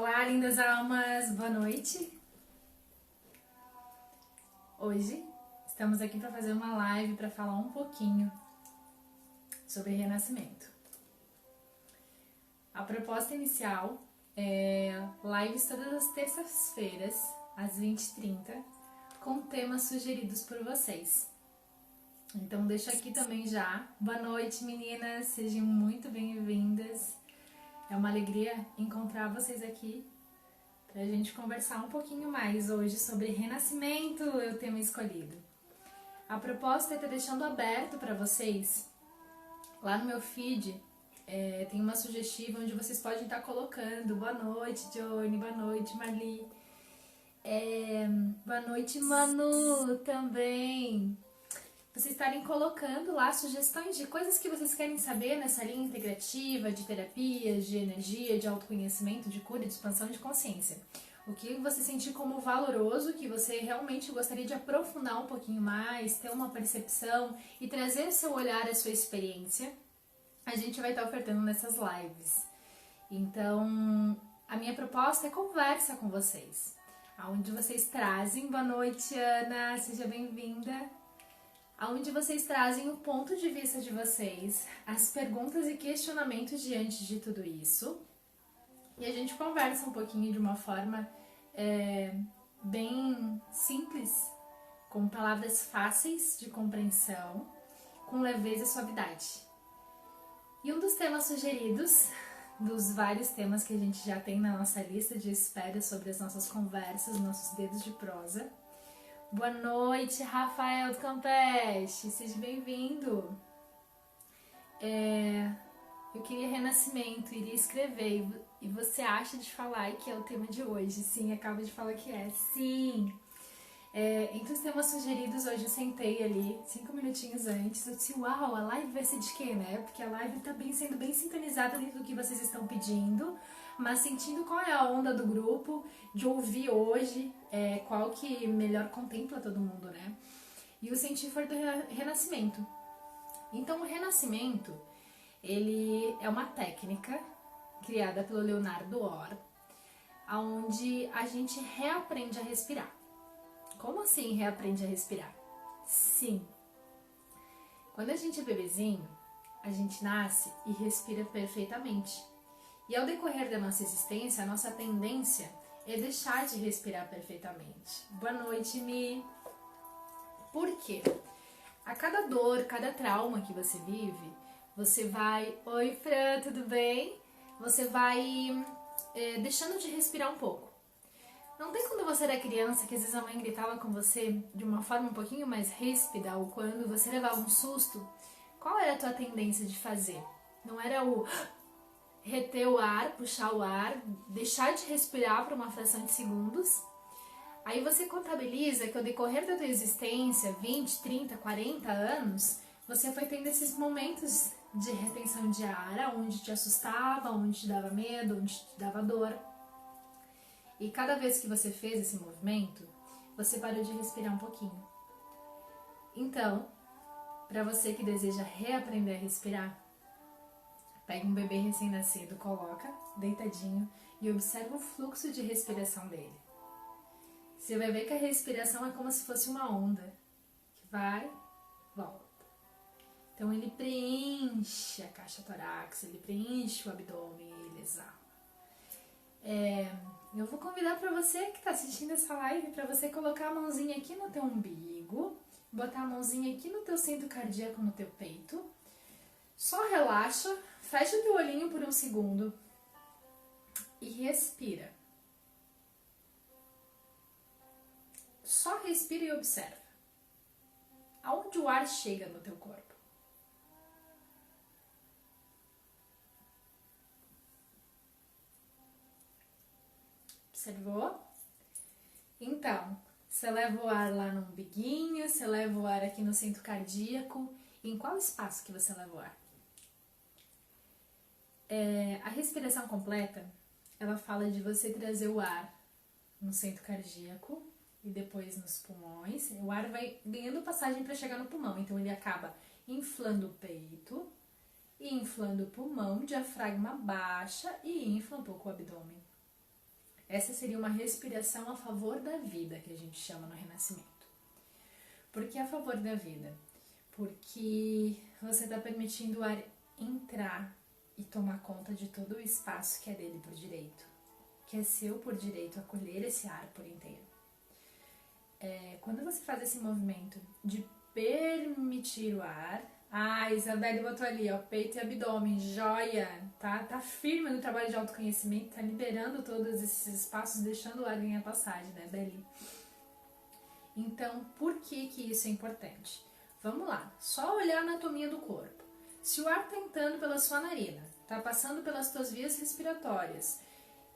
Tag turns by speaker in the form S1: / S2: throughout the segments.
S1: Olá, lindas almas, boa noite. Hoje estamos aqui para fazer uma live para falar um pouquinho sobre renascimento. A proposta inicial é lives todas as terças-feiras, às 20h30, com temas sugeridos por vocês. Então deixo aqui também já. Boa noite, meninas, sejam muito bem-vindas. É uma alegria encontrar vocês aqui para a gente conversar um pouquinho mais hoje sobre renascimento, o tema escolhido. A proposta é estar deixando aberto para vocês, lá no meu feed, tem uma sugestiva onde vocês podem estar colocando boa noite, Johnny, boa noite, Marli, boa noite, Manu, também. Vocês estarem colocando lá sugestões de coisas que vocês querem saber nessa linha integrativa de terapias, de energia, de autoconhecimento, de cura, de expansão de consciência. O que você sentir como valoroso, que você realmente gostaria de aprofundar um pouquinho mais, ter uma percepção e trazer seu olhar, a sua experiência, a gente vai estar ofertando nessas lives. Então, a minha proposta é conversa com vocês, onde vocês trazem, boa noite, Ana, seja bem-vinda, onde vocês trazem o ponto de vista de vocês, as perguntas e questionamentos diante de tudo isso, e a gente conversa um pouquinho de uma forma bem simples, com palavras fáceis de compreensão, com leveza e suavidade. E um dos temas sugeridos, dos vários temas que a gente já tem na nossa lista de espera sobre as nossas conversas, nossos dedos de prosa. Boa noite, Rafael do Campeche, seja bem-vindo. Eu queria renascimento, iria escrever, e você acha de falar que é o tema de hoje? Sim, acaba de falar que é, sim. Entre os temas sugeridos hoje eu sentei ali 5 minutinhos antes, eu disse, uau, a live vai ser de quê, né? Porque a live tá sendo bem sincronizada dentro do que vocês estão pedindo, mas sentindo qual é a onda do grupo, de ouvir hoje, qual que melhor contempla todo mundo, né? E o sentir foi do renascimento. Então o renascimento, ele é uma técnica criada pelo Leonardo Orr, onde a gente reaprende a respirar. Como assim reaprende a respirar? Sim. Quando a gente é bebezinho, a gente nasce e respira perfeitamente. E ao decorrer da nossa existência, a nossa tendência é deixar de respirar perfeitamente. Boa noite, Mi. Por quê? A cada dor, cada trauma que você vive, você vai... Oi, Fran, tudo bem? Você vai deixando de respirar um pouco. Não tem quando você era criança que às vezes a mãe gritava com você de uma forma um pouquinho mais ríspida, ou quando você levava um susto, qual era a tua tendência de fazer? Não era o reter o ar, puxar o ar, deixar de respirar por uma fração de segundos. Aí você contabiliza que ao decorrer da tua existência, 20, 30, 40 anos, você foi tendo esses momentos de retenção de ar, onde te assustava, onde te dava medo, onde te dava dor. E cada vez que você fez esse movimento, você parou de respirar um pouquinho. Então, para você que deseja reaprender a respirar, pega um bebê recém-nascido, coloca deitadinho e observa o fluxo de respiração dele. Você vai ver que a respiração é como se fosse uma onda, que vai, volta. Então ele preenche a caixa torácica, ele preenche o abdômen e ele exala. Eu vou convidar para você que está assistindo essa live, para você colocar a mãozinha aqui no teu umbigo, botar a mãozinha aqui no teu centro cardíaco, no teu peito. Só relaxa, fecha o teu olhinho por um segundo e respira. Só respira e observa. Aonde o ar chega no teu corpo? Observou? Então, você leva o ar lá no umbiguinho, você leva o ar aqui no centro cardíaco. Em qual espaço que você leva o ar? A respiração completa, ela fala de você trazer o ar no centro cardíaco e depois nos pulmões. O ar vai ganhando passagem para chegar no pulmão, então ele acaba inflando o peito, e inflando o pulmão, diafragma baixa e infla um pouco o abdômen. Essa seria uma respiração a favor da vida, que a gente chama no Renascimento. Por que a favor da vida? Porque você está permitindo o ar entrar e tomar conta de todo o espaço que é dele por direito, que é seu por direito acolher esse ar por inteiro. Quando você faz esse movimento de permitir o ar... Ah, Isabelle botou ali, ó, peito e abdômen, joia, tá? Tá firme no trabalho de autoconhecimento, tá liberando todos esses espaços, deixando o ar ganhar passagem, né, Beli? Então, por que que isso é importante? Vamos lá, só olhar a anatomia do corpo. Se o ar tá entrando pela sua narina, tá passando pelas tuas vias respiratórias,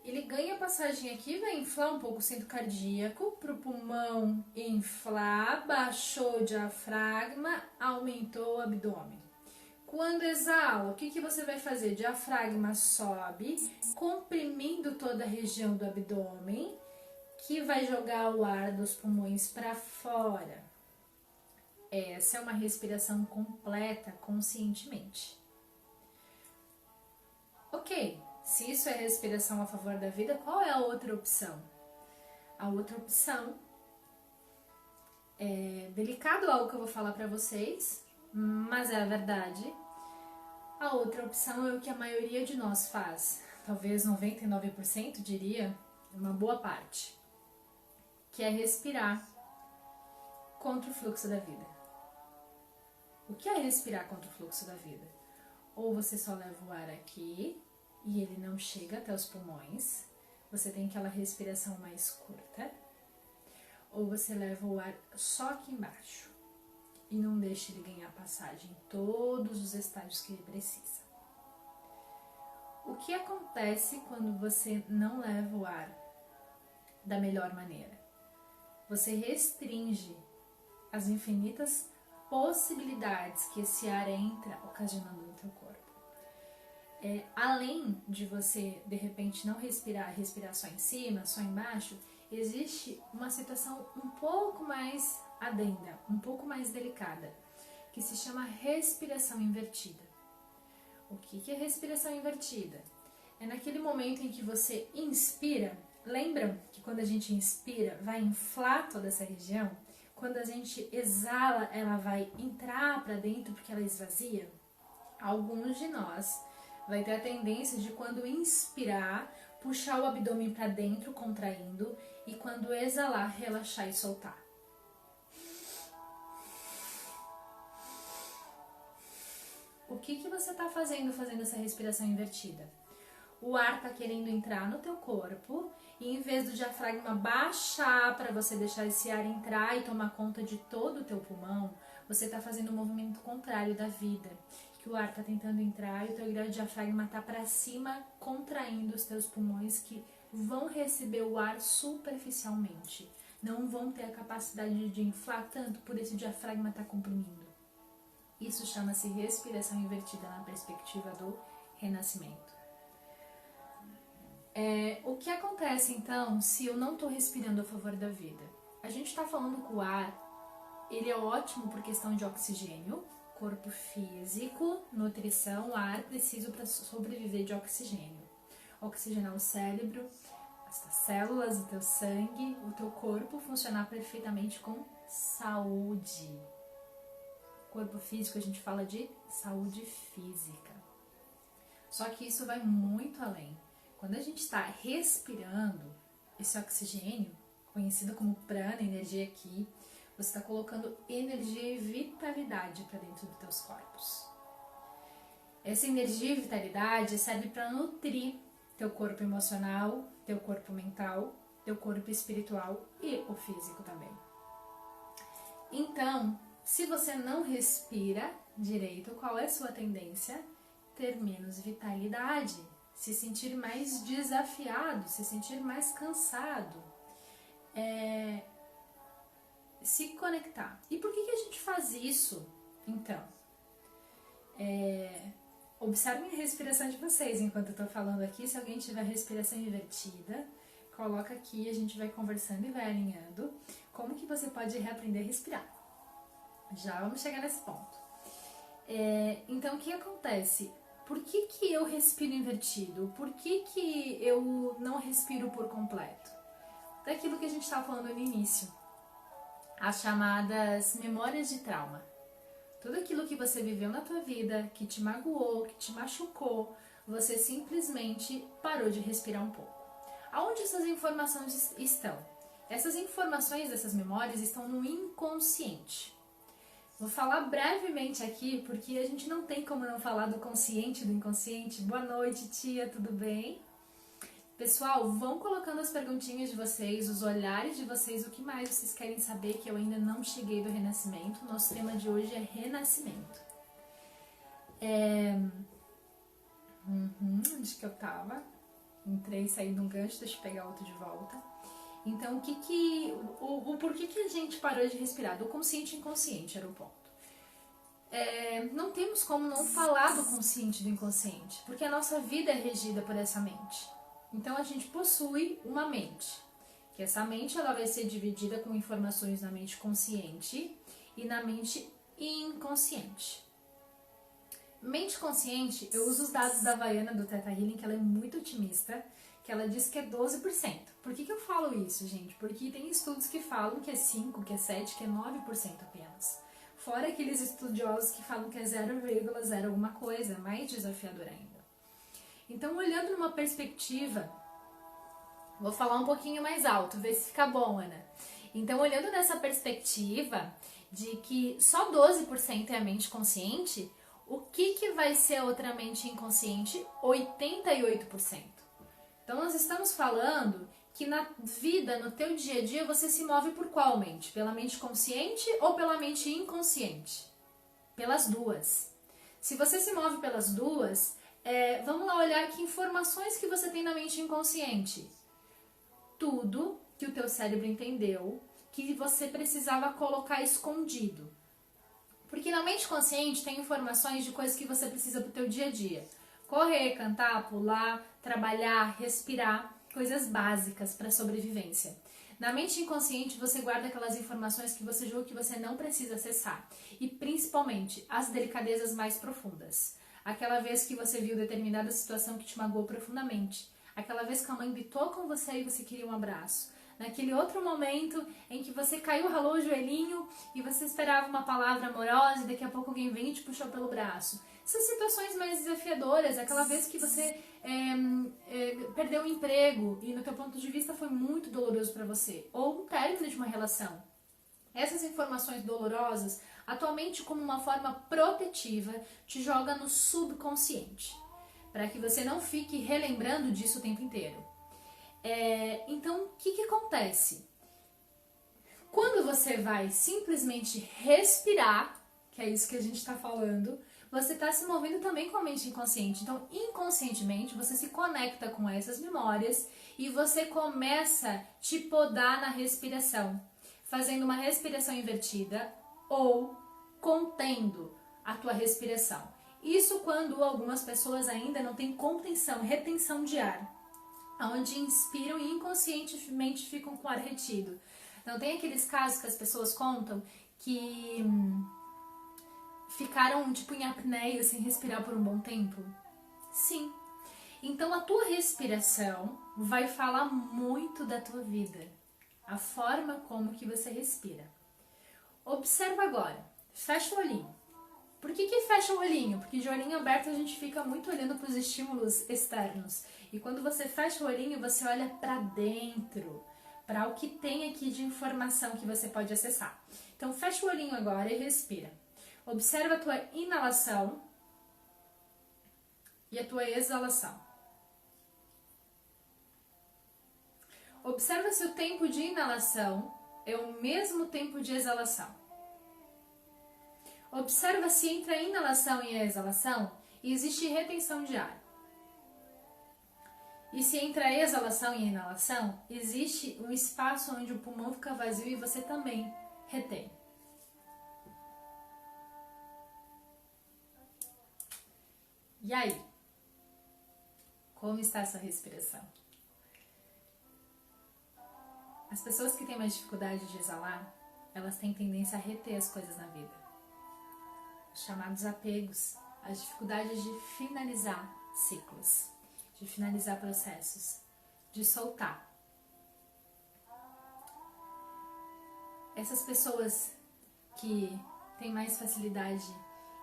S1: ele ganha passagem aqui, vai inflar um pouco o centro cardíaco, pro pulmão inflar, baixou o diafragma, aumentou o abdômen. Quando exala, o que que você vai fazer? O diafragma sobe, comprimindo toda a região do abdômen, que vai jogar o ar dos pulmões para fora. Essa é uma respiração completa, conscientemente. Ok, se isso é respiração a favor da vida, qual é a outra opção? A outra opção é delicado algo que eu vou falar para vocês, mas é a verdade. A outra opção é o que a maioria de nós faz, talvez 99% diria, uma boa parte, que é respirar contra o fluxo da vida. O que é respirar contra o fluxo da vida? Ou você só leva o ar aqui e ele não chega até os pulmões, você tem aquela respiração mais curta, ou você leva o ar só aqui embaixo e não deixa ele ganhar passagem em todos os estágios que ele precisa. O que acontece quando você não leva o ar da melhor maneira? Você restringe as infinitas possibilidades que esse ar entra ocasionando no teu corpo. Além de você, de repente, não respirar só em cima, só embaixo, existe uma situação um pouco mais adenda, um pouco mais delicada, que se chama respiração invertida. O que é respiração invertida? É naquele momento em que você inspira, lembram que quando a gente inspira, vai inflar toda essa região? Quando a gente exala, ela vai entrar para dentro porque ela esvazia? Alguns de nós vai ter a tendência de, quando inspirar, puxar o abdômen para dentro, contraindo, e quando exalar, relaxar e soltar. O que você está fazendo essa respiração invertida? O ar está querendo entrar no teu corpo e, em vez do diafragma baixar para você deixar esse ar entrar e tomar conta de todo o teu pulmão, você está fazendo o movimento contrário da vida, que o ar está tentando entrar e o teu diafragma está para cima, contraindo os teus pulmões, que vão receber o ar superficialmente, não vão ter a capacidade de inflar tanto por esse diafragma estar comprimindo. Isso chama-se respiração invertida na perspectiva do renascimento. O que acontece então se eu não estou respirando a favor da vida? A gente está falando que o ar, ele é ótimo por questão de oxigênio, corpo físico, nutrição, ar preciso para sobreviver de oxigênio. Oxigenar o cérebro, as tuas células, o teu sangue, o teu corpo funcionar perfeitamente com saúde. Corpo físico, a gente fala de saúde física. Só que isso vai muito além. Quando a gente está respirando esse oxigênio, conhecido como prana, energia aqui, você está colocando energia e vitalidade para dentro dos teus corpos. Essa energia e vitalidade serve para nutrir teu corpo emocional, teu corpo mental, teu corpo espiritual e o físico também. Então, se você não respira direito, qual é a sua tendência? Ter menos vitalidade, se sentir mais desafiado, se sentir mais cansado, se conectar. E por que a gente faz isso, então? Observem a respiração de vocês enquanto eu estou falando aqui. Se alguém tiver respiração invertida, coloca aqui, a gente vai conversando e vai alinhando como que você pode reaprender a respirar. Já vamos chegar nesse ponto. Então, o que acontece? Por que que eu respiro invertido? Por que que eu não respiro por completo? Daquilo que a gente estava falando no início. As chamadas memórias de trauma. Tudo aquilo que você viveu na tua vida, que te magoou, que te machucou, você simplesmente parou de respirar um pouco. Aonde essas informações estão? Essas informações dessas memórias estão no inconsciente. Vou falar brevemente aqui, porque a gente não tem como não falar do consciente e do inconsciente. Boa noite, tia, tudo bem? Pessoal, vão colocando as perguntinhas de vocês, os olhares de vocês, o que mais vocês querem saber, que eu ainda não cheguei do renascimento. Nosso tema de hoje é renascimento. Onde que eu tava? Entrei e saí de um gancho, deixa eu pegar outro de volta. Então, o porquê que a gente parou de respirar? Do consciente e inconsciente era o ponto. Não temos como não falar do consciente e do inconsciente, porque a nossa vida é regida por essa mente. Então, a gente possui uma mente, que essa mente ela vai ser dividida com informações na mente consciente e na mente inconsciente. Mente consciente, eu uso os dados da Havaiana do Theta Healing, que ela é muito otimista, que ela diz que é 12%. Por que eu falo isso, gente? Porque tem estudos que falam que é 5%, que é 7%, que é 9% apenas. Fora aqueles estudiosos que falam que é 0,0 alguma coisa, mais desafiador ainda. Então, olhando numa perspectiva, vou falar um pouquinho mais alto, ver se fica bom, Ana. Então, olhando nessa perspectiva de que só 12% é a mente consciente, o que vai ser a outra mente inconsciente? 88%. Então, nós estamos falando que na vida, no teu dia a dia, você se move por qual mente? Pela mente consciente ou pela mente inconsciente? Pelas duas. Se você se move pelas duas, vamos lá olhar que informações que você tem na mente inconsciente. Tudo que o teu cérebro entendeu que você precisava colocar escondido. Porque na mente consciente tem informações de coisas que você precisa pro teu dia a dia. Correr, cantar, pular, trabalhar, respirar, coisas básicas para sobrevivência. Na mente inconsciente você guarda aquelas informações que você julga que você não precisa acessar. E principalmente as delicadezas mais profundas. Aquela vez que você viu determinada situação que te magoou profundamente. Aquela vez que a mãe gritou com você e você queria um abraço. Naquele outro momento em que você caiu, ralou o joelhinho e você esperava uma palavra amorosa e daqui a pouco alguém vem e te puxou pelo braço. São situações mais desafiadoras, aquela vez que você perdeu o emprego e no teu ponto de vista foi muito doloroso para você, ou um término de uma relação. Essas informações dolorosas, atualmente como uma forma protetiva, te joga no subconsciente, para que você não fique relembrando disso o tempo inteiro. Então, o que acontece? Quando você vai simplesmente respirar, que é isso que a gente está falando, você está se movendo também com a mente inconsciente. Então, inconscientemente, você se conecta com essas memórias e você começa a te podar na respiração, fazendo uma respiração invertida ou contendo a tua respiração. Isso quando algumas pessoas ainda não têm contenção, retenção de ar, onde inspiram e inconscientemente ficam com o ar retido. Então, tem aqueles casos que as pessoas contam que ficaram tipo em apneia sem respirar por um bom tempo? Sim. Então a tua respiração vai falar muito da tua vida, a forma como que você respira. Observa agora, fecha o olhinho. Por que fecha o olhinho? Porque de olhinho aberto a gente fica muito olhando para os estímulos externos. E quando você fecha o olhinho, você olha para dentro, para o que tem aqui de informação que você pode acessar. Então fecha o olhinho agora e respira. Observa a tua inalação e a tua exalação. Observa se o tempo de inalação é o mesmo tempo de exalação. Observa se entre a inalação e a exalação existe retenção de ar. E se entre a exalação e a inalação existe um espaço onde o pulmão fica vazio e você também retém. E aí? Como está essa respiração? As pessoas que têm mais dificuldade de exalar, elas têm tendência a reter as coisas na vida. Os chamados apegos, as dificuldades de finalizar ciclos, de finalizar processos, de soltar. Essas pessoas que têm mais facilidade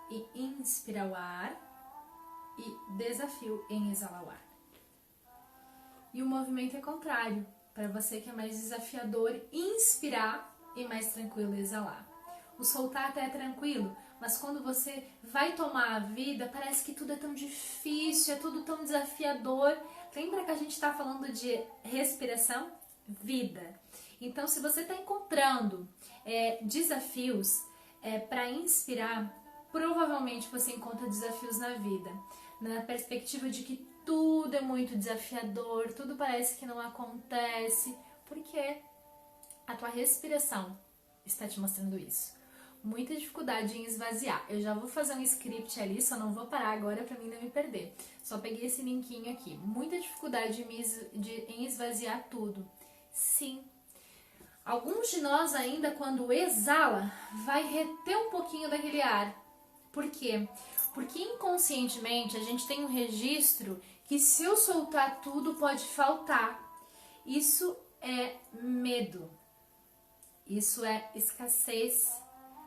S1: em inspirar o ar e desafio em exalar o ar. E o movimento é contrário, para você que é mais desafiador, inspirar e mais tranquilo exalar. O soltar até é tranquilo, mas quando você vai tomar a vida, parece que tudo é tão difícil, é tudo tão desafiador. Lembra que a gente está falando de respiração? Vida. Então, se você está encontrando desafios para inspirar, provavelmente você encontra desafios na vida, na perspectiva de que tudo é muito desafiador, tudo parece que não acontece, porque a tua respiração está te mostrando isso. Muita dificuldade em esvaziar. Eu já vou fazer um script ali, só não vou parar agora para mim não me perder. Só peguei esse linkinho aqui. Muita dificuldade em esvaziar tudo. Sim. Alguns de nós ainda, quando exala, vai reter um pouquinho daquele ar. Por quê? Porque inconscientemente a gente tem um registro que se eu soltar tudo pode faltar. Isso é medo. Isso é escassez.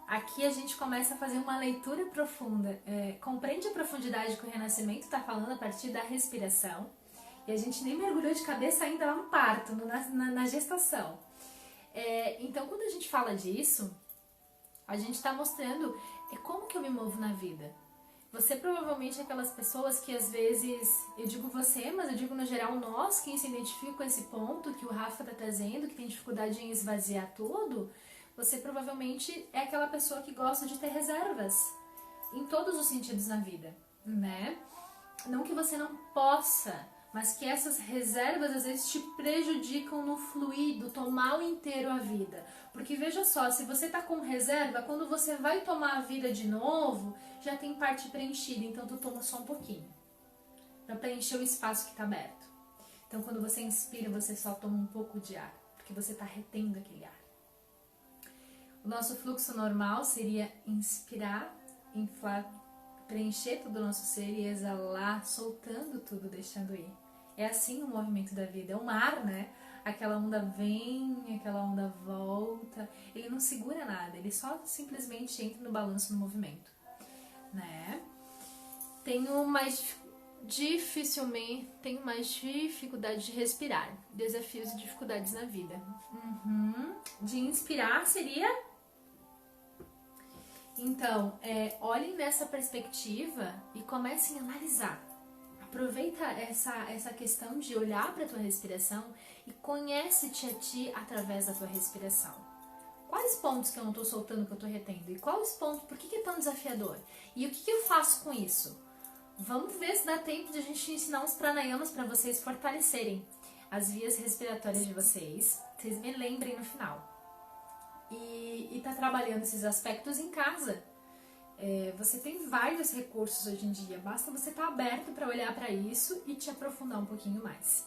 S1: Aqui a gente começa a fazer uma leitura profunda. Compreende a profundidade que o Renascimento está falando a partir da respiração. E a gente nem mergulhou de cabeça ainda lá no parto, na gestação. Então, quando a gente fala disso, a gente está mostrando como que eu me movo na vida. Você provavelmente é aquelas pessoas que às vezes, eu digo você, mas eu digo no geral nós, quem se identifica com esse ponto que o Rafa está trazendo, que tem dificuldade em esvaziar tudo, você provavelmente é aquela pessoa que gosta de ter reservas em todos os sentidos na vida, né? Não que você não possa, mas que essas reservas às vezes te prejudicam no fluido, tomar o inteiro a vida. Porque veja só, se você tá com reserva, quando você vai tomar a vida de novo, já tem parte preenchida, então tu toma só um pouquinho, para preencher o espaço que tá aberto. Então quando você inspira, você só toma um pouco de ar, porque você tá retendo aquele ar. O nosso fluxo normal seria inspirar, inflar, preencher todo o nosso ser e exalar, soltando tudo, deixando ir. É assim o movimento da vida, é um mar, né? Aquela onda vem, aquela onda volta, ele não segura nada, ele só simplesmente entra no balanço do movimento, né? Tenho mais dificuldade de respirar, desafios e dificuldades na vida. De inspirar seria... Então, olhem nessa perspectiva e comecem a analisar. Aproveita essa questão de olhar para a tua respiração e conhece-te a ti através da tua respiração. Quais pontos que eu não estou soltando, que eu estou retendo? E quais pontos, por que é tão desafiador? E o que eu faço com isso? Vamos ver se dá tempo de a gente ensinar uns pranayamas para vocês fortalecerem as vias respiratórias de vocês. Vocês me lembrem no final. E tá trabalhando esses aspectos em casa. Você tem vários recursos hoje em dia, basta você estar aberto para olhar para isso e te aprofundar um pouquinho mais.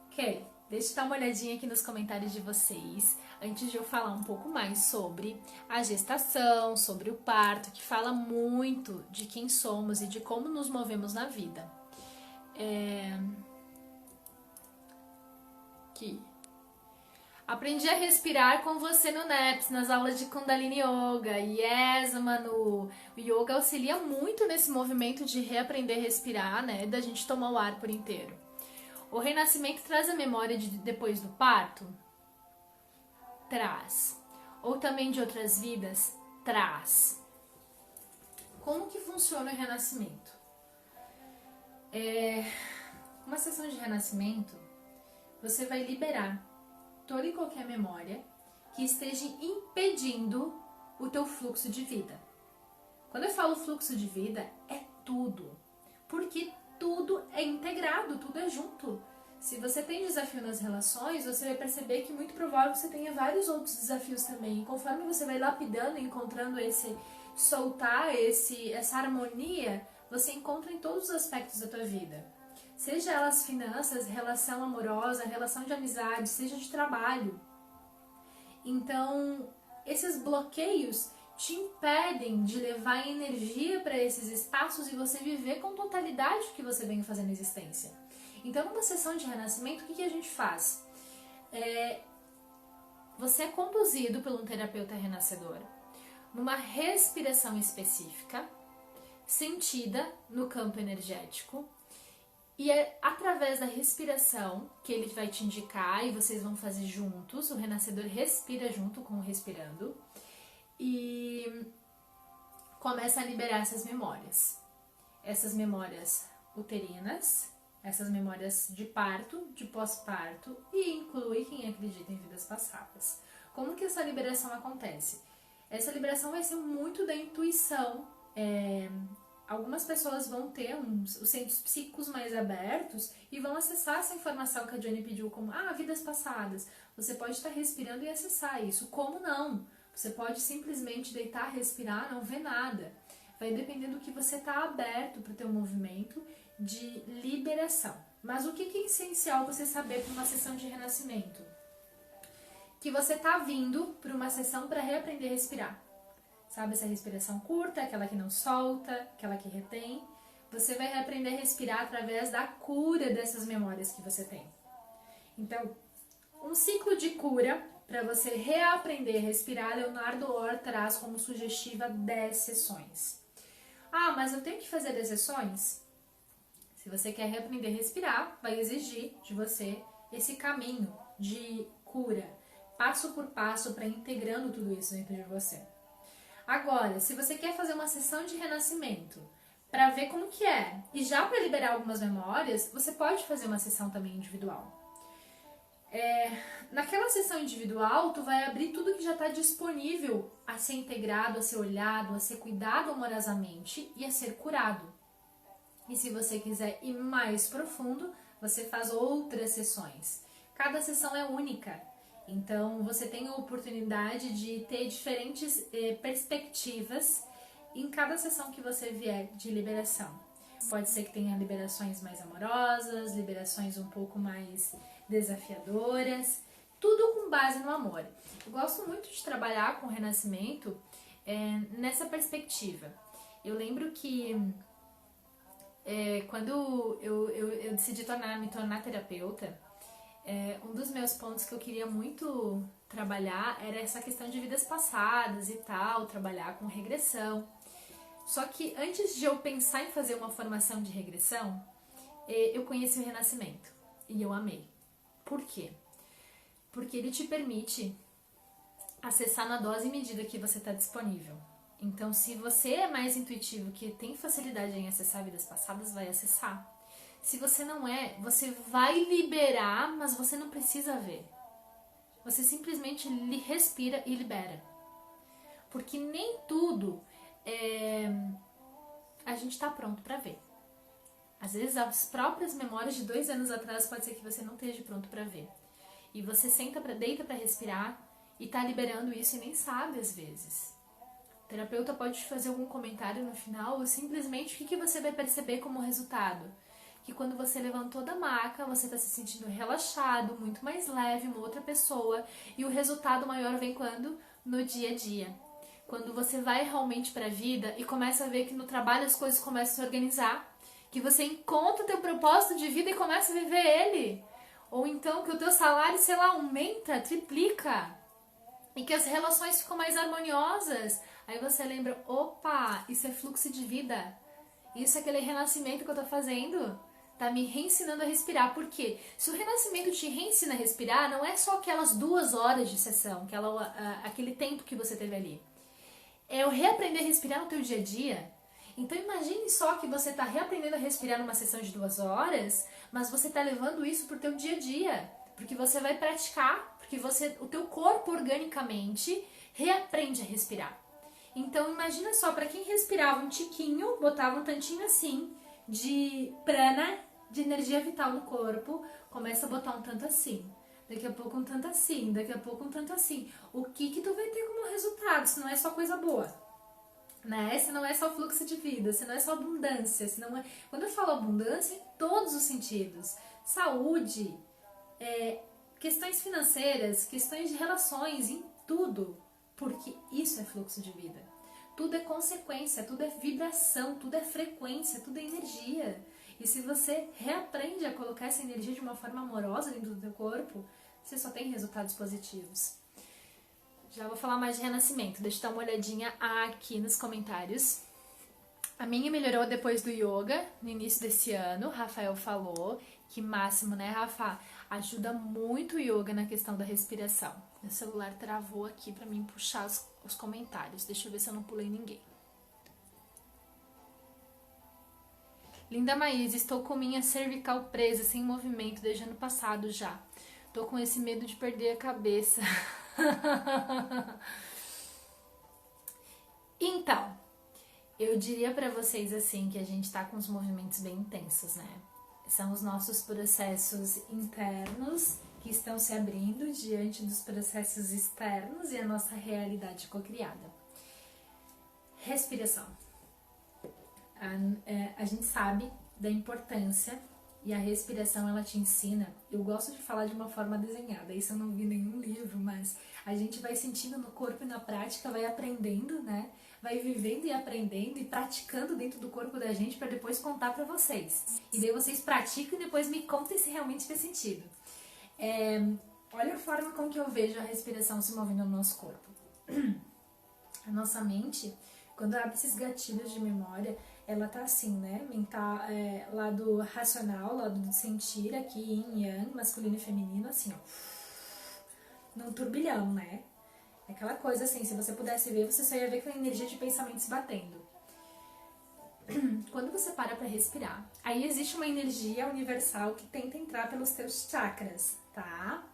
S1: Ok, deixa eu dar uma olhadinha aqui nos comentários de vocês, antes de eu falar um pouco mais sobre a gestação, sobre o parto, que fala muito de quem somos e de como nos movemos na vida. Aqui. Aprendi a respirar com você no NEPS, nas aulas de Kundalini Yoga. Yes, Manu! O yoga auxilia muito nesse movimento de reaprender a respirar, né? Da gente tomar o ar por inteiro. O renascimento traz a memória de depois do parto? Traz. Ou também de outras vidas? Traz. Como que funciona o renascimento? Uma sessão de renascimento, você vai liberar toda e qualquer memória que esteja impedindo o teu fluxo de vida. Quando eu falo fluxo de vida, é tudo. Porque tudo é integrado, tudo é junto. Se você tem desafio nas relações, você vai perceber que muito provável você tenha vários outros desafios também. E conforme você vai lapidando e encontrando esse soltar, essa harmonia, você encontra em todos os aspectos da tua vida. Seja elas finanças, relação amorosa, relação de amizade, seja de trabalho. Então, esses bloqueios te impedem de levar energia para esses espaços e você viver com totalidade o que você vem fazendo na existência. Então, numa sessão de renascimento, o que a gente faz? Você é conduzido por um terapeuta renascedor numa respiração específica, sentida no campo energético, e é através da respiração que ele vai te indicar e vocês vão fazer juntos. O renascedor respira junto com o respirando e começa a liberar essas memórias uterinas, essas memórias de parto, de pós-parto, e inclui quem acredita em vidas passadas. Como que essa liberação acontece? Essa liberação vai ser muito da intuição. Algumas pessoas vão ter os centros psíquicos mais abertos e vão acessar essa informação que a Johnny pediu, como vidas passadas. Você pode estar respirando e acessar isso. Como não? Você pode simplesmente deitar, respirar, não ver nada. Vai depender do que você está aberto para o teu movimento de liberação. Mas o que é essencial você saber para uma sessão de renascimento? Que você está vindo para uma sessão para reaprender a respirar. Sabe essa respiração curta, aquela que não solta, aquela que retém? Você vai reaprender a respirar através da cura dessas memórias que você tem. Então, um ciclo de cura para você reaprender a respirar, Leonardo Orr traz como sugestiva 10 sessões. Mas eu tenho que fazer 10 sessões? Se você quer reaprender a respirar, vai exigir de você esse caminho de cura, passo por passo, para integrando tudo isso dentro de você. Agora, se você quer fazer uma sessão de renascimento para ver como que é, e já para liberar algumas memórias, você pode fazer uma sessão também individual. Naquela sessão individual, tu vai abrir tudo que já está disponível a ser integrado, a ser olhado, a ser cuidado amorosamente e a ser curado. E se você quiser ir mais profundo, você faz outras sessões. Cada sessão é única. Então, você tem a oportunidade de ter diferentes perspectivas em cada sessão que você vier de liberação. Pode ser que tenha liberações mais amorosas, liberações um pouco mais desafiadoras, tudo com base no amor. Eu gosto muito de trabalhar com o renascimento nessa perspectiva. Eu lembro que quando eu decidi me tornar terapeuta, um dos meus pontos que eu queria muito trabalhar era essa questão de vidas passadas e tal, trabalhar com regressão. Só que antes de eu pensar em fazer uma formação de regressão, eu conheci o renascimento e eu amei. Por quê? Porque ele te permite acessar na dose e medida que você está disponível. Então, se você é mais intuitivo, que tem facilidade em acessar vidas passadas, vai acessar. Se você não é, você vai liberar, mas você não precisa ver. Você simplesmente respira e libera. Porque nem tudo a gente está pronto para ver. Às vezes as próprias memórias de 2 anos atrás pode ser que você não esteja pronto para ver. E você deita para respirar e tá liberando isso e nem sabe às vezes. O terapeuta pode te fazer algum comentário no final ou simplesmente o que você vai perceber como resultado? Que quando você levantou da maca, você está se sentindo relaxado, muito mais leve, uma outra pessoa. E o resultado maior vem quando? No dia a dia. Quando você vai realmente para a vida e começa a ver que no trabalho as coisas começam a se organizar. Que você encontra o teu propósito de vida e começa a viver ele. Ou então que o teu salário, aumenta, triplica. E que as relações ficam mais harmoniosas. Aí você lembra, opa, isso é fluxo de vida. Isso é aquele renascimento que eu tô fazendo. Tá me reensinando a respirar. Por quê? Se o renascimento te reensina a respirar, não é só aquelas 2 horas de sessão, aquele tempo que você teve ali. É o reaprender a respirar no teu dia a dia. Então imagine só que você está reaprendendo a respirar numa sessão de 2 horas, mas você está levando isso para o teu dia a dia. Porque você vai praticar, porque o teu corpo organicamente reaprende a respirar. Então imagina só, para quem respirava um tiquinho, botava um tantinho assim de prana, de energia vital no corpo, começa a botar um tanto assim. Daqui a pouco um tanto assim, daqui a pouco um tanto assim. O que tu vai ter como resultado, se não é só coisa boa? Né? Se não é só fluxo de vida, se não é só abundância, se não é... Quando eu falo abundância, em todos os sentidos. Saúde, questões financeiras, questões de relações, em tudo. porque isso é fluxo de vida. Tudo é consequência, tudo é vibração, tudo é frequência, tudo é energia. E se você reaprende a colocar essa energia de uma forma amorosa dentro do teu corpo, você só tem resultados positivos. Já vou falar mais de renascimento, deixa eu dar uma olhadinha aqui nos comentários. A minha melhorou depois do yoga, no início desse ano, Rafael falou. Que máximo, né, Rafa? Ajuda muito o yoga na questão da respiração. Meu celular travou aqui pra mim puxar os comentários. Deixa eu ver se eu não pulei ninguém. Linda Maísa, estou com minha cervical presa, sem movimento, desde ano passado já. Tô com esse medo de perder a cabeça. Então, eu diria pra vocês assim que a gente tá com os movimentos bem intensos, né? São os nossos processos internos que estão se abrindo diante dos processos externos e a nossa realidade cocriada. Respiração. A gente sabe da importância e a respiração ela te ensina. Eu gosto de falar de uma forma desenhada, isso eu não vi em nenhum livro, mas a gente vai sentindo no corpo e na prática, vai aprendendo, né? Vai vivendo e aprendendo e praticando dentro do corpo da gente para depois contar para vocês. E daí vocês praticam e depois me contem se realmente fez sentido. Olha a forma com que eu vejo a respiração se movendo no nosso corpo. A nossa mente, quando abre esses gatilhos de memória, ela tá assim, né? Lado racional, lado do sentir, aqui yin yang, masculino e feminino, assim, ó. Num turbilhão, né? Aquela coisa assim, se você pudesse ver, você só ia ver aquela energia de pensamentos batendo. Quando você para pra respirar, aí existe uma energia universal que tenta entrar pelos teus chakras, tá?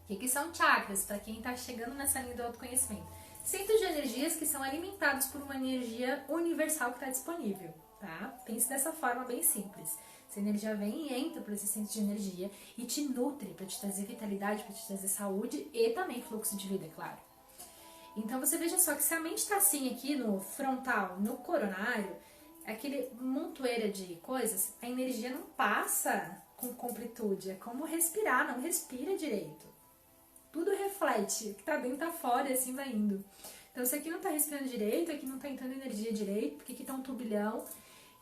S1: O que são chakras? Pra quem tá chegando nessa linha do autoconhecimento. Centros de energias que são alimentados por uma energia universal que está disponível, tá? Pense dessa forma bem simples. Essa energia vem e entra por esse centro de energia e te nutre para te trazer vitalidade, para te trazer saúde e também fluxo de vida, é claro. Então você veja só que se a mente está assim aqui no frontal, no coronário, aquele montoeira de coisas, a energia não passa com completude. É como respirar, não respira direito. Tudo reflete, o que tá dentro tá fora e assim vai indo. Então, se aqui não tá respirando direito, aqui não tá entrando energia direito, porque aqui tá um turbilhão.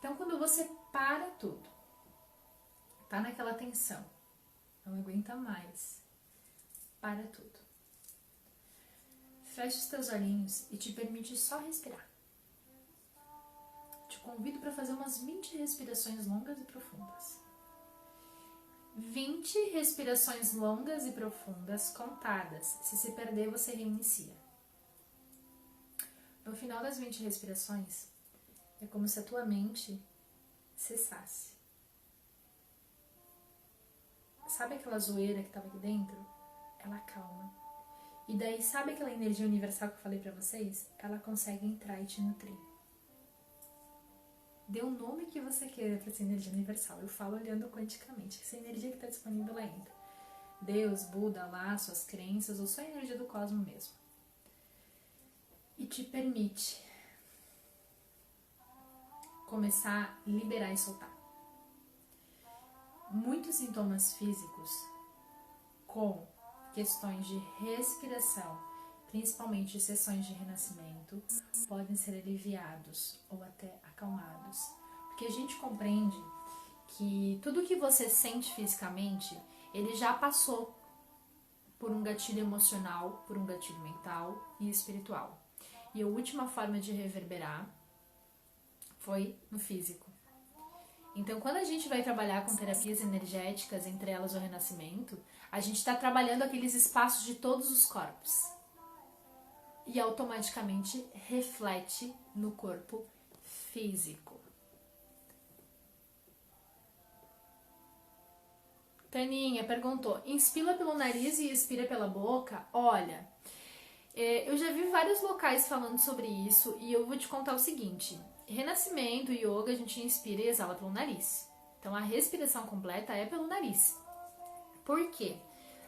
S1: Então, quando você para tudo, tá naquela tensão, não aguenta mais, para tudo. Fecha os teus olhinhos e te permite só respirar. Te convido para fazer umas 20 respirações longas e profundas. 20 respirações longas e profundas contadas. Se perder, você reinicia. No final das 20 respirações, é como se a tua mente cessasse. Sabe aquela zoeira que estava aqui dentro? Ela acalma. E daí, sabe aquela energia universal que eu falei pra vocês? Ela consegue entrar e te nutrir. Dê o nome que você queira para essa energia universal. Eu falo olhando quanticamente. Essa energia que está disponível, ela entra. Deus, Buda, Allah, suas crenças ou só a energia do cosmos mesmo. E te permite começar a liberar e soltar. Muitos sintomas físicos com questões de respiração, principalmente sessões de renascimento, podem ser aliviados ou até acalmados. Porque a gente compreende que tudo que você sente fisicamente, ele já passou por um gatilho emocional, por um gatilho mental e espiritual. E a última forma de reverberar foi no físico. Então, quando a gente vai trabalhar com terapias energéticas, entre elas o renascimento, a gente está trabalhando aqueles espaços de todos os corpos. E automaticamente reflete no corpo físico. Taninha perguntou, inspira pelo nariz e expira pela boca? Olha, eu já vi vários locais falando sobre isso e eu vou te contar o seguinte. Renascimento, yoga, a gente inspira e exala pelo nariz. Então a respiração completa é pelo nariz. Por quê?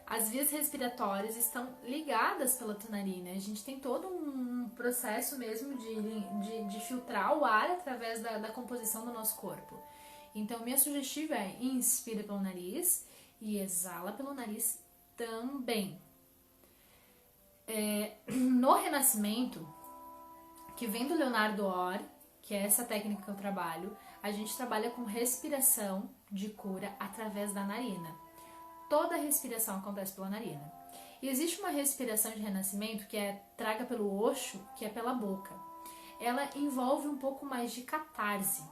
S1: As vias respiratórias estão ligadas pela tua narina. A gente tem todo um processo mesmo de filtrar o ar através da composição do nosso corpo. Então, minha sugestiva é inspira pelo nariz e exala pelo nariz também. No Renascimento, que vem do Leonardo Orr, que é essa técnica que eu trabalho, a gente trabalha com respiração de cura através da narina. Toda respiração acontece pela narina. E existe uma respiração de renascimento que é traga pelo Osho, que é pela boca. Ela envolve um pouco mais de catarse.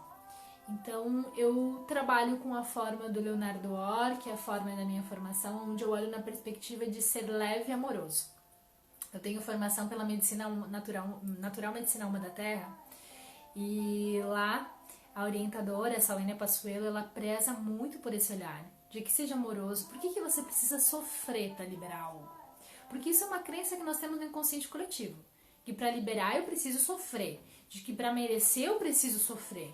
S1: Então, eu trabalho com a forma do Leonardo Orr, que é a forma da minha formação, onde eu olho na perspectiva de ser leve e amoroso. Eu tenho formação pela medicina natural medicina Uma da Terra, e lá a orientadora, essa Salênia Passuelo, ela preza muito por esse olhar, de que seja amoroso. Por que você precisa sofrer para liberar algo? Porque isso é uma crença que nós temos no inconsciente coletivo, que para liberar eu preciso sofrer, de que para merecer eu preciso sofrer,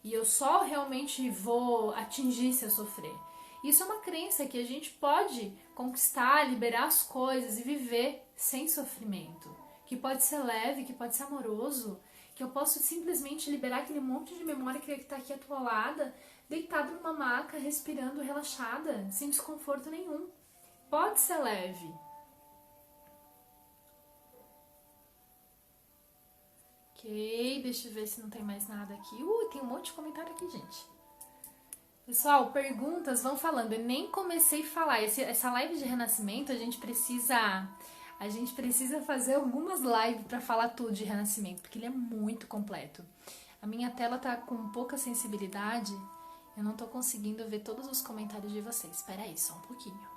S1: e eu só realmente vou atingir se eu sofrer. Isso é uma crença que a gente pode conquistar, liberar as coisas e viver sem sofrimento, que pode ser leve, que pode ser amoroso, que eu posso simplesmente liberar aquele monte de memória que está aqui atolada, deitada numa maca, respirando, relaxada, sem desconforto nenhum. Pode ser leve. Ok, deixa eu ver se não tem mais nada aqui. Tem um monte de comentário aqui, gente. Pessoal, perguntas, vão falando. Eu nem comecei a falar. Essa live de renascimento, a gente precisa fazer algumas lives para falar tudo de renascimento, porque ele é muito completo. A minha tela tá com pouca sensibilidade, eu não tô conseguindo ver todos os comentários de vocês. Espera aí, só um pouquinho.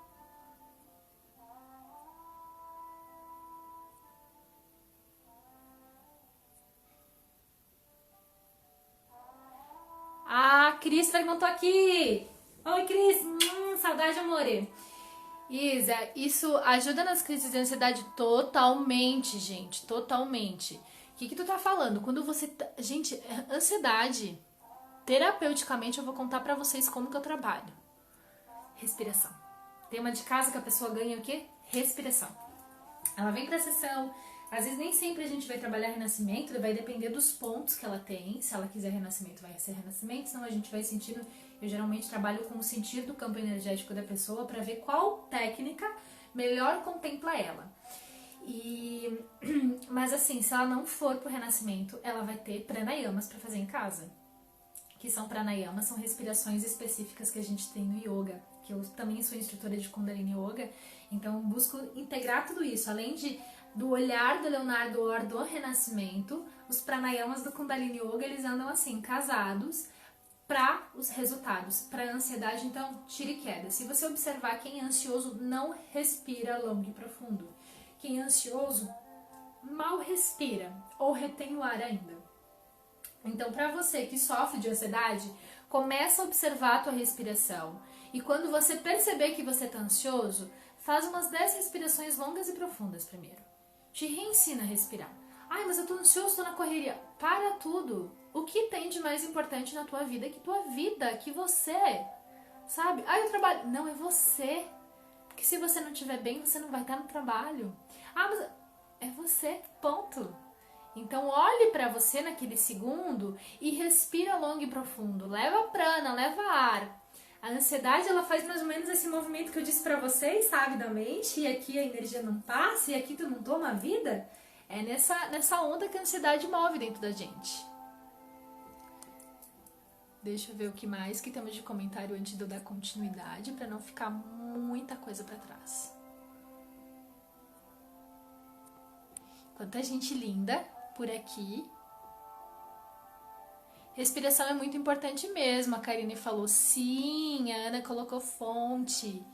S1: Ah, Cris perguntou aqui. Oi, Cris. Saudade, amore. Isa, isso ajuda nas crises de ansiedade totalmente, gente. Totalmente. O que tu tá falando? Quando você... Gente, ansiedade, terapeuticamente, eu vou contar pra vocês como que eu trabalho. Respiração. Tem uma de casa que a pessoa ganha o quê? Respiração. Ela vem pra sessão... Às vezes nem sempre a gente vai trabalhar renascimento, vai depender dos pontos que ela tem. Se ela quiser renascimento, vai ser renascimento, senão a gente vai sentindo. Eu geralmente trabalho com o sentir do campo energético da pessoa para ver qual técnica melhor contempla ela. Mas assim, se ela não for pro renascimento, ela vai ter pranayamas para fazer em casa. Que são pranayamas, são respirações específicas que a gente tem no yoga. Que eu também sou instrutora de Kundalini Yoga, então busco integrar tudo isso, além do olhar do Leonardo Orr do Renascimento, os pranayamas do Kundalini Yoga, eles andam assim, casados para os resultados. Para a ansiedade, então, tire queda. Se você observar, quem é ansioso não respira longo e profundo. Quem é ansioso mal respira ou retém o ar ainda. Então, para você que sofre de ansiedade, começa a observar a tua respiração. E quando você perceber que você está ansioso, faz umas 10 respirações longas e profundas primeiro. Te reensina a respirar. Ai, mas eu tô ansioso, tô na correria. Para tudo. O que tem de mais importante na tua vida é que tua vida, que você, sabe? Ai, eu trabalho. Não, é você. Porque se você não estiver bem, você não vai estar no trabalho. Ah, mas é você, ponto. Então olhe para você naquele segundo e respira longo e profundo. Leva prana, leva ar. A ansiedade, ela faz mais ou menos esse movimento que eu disse pra vocês, sabe, da mente, e aqui a energia não passa, e aqui tu não toma a vida. É nessa onda que a ansiedade move dentro da gente. Deixa eu ver o que mais que temos de comentário antes de eu dar continuidade, pra não ficar muita coisa pra trás. Quanta gente linda por aqui. Respiração é muito importante mesmo, a Karine falou. Sim, a Ana colocou fonte.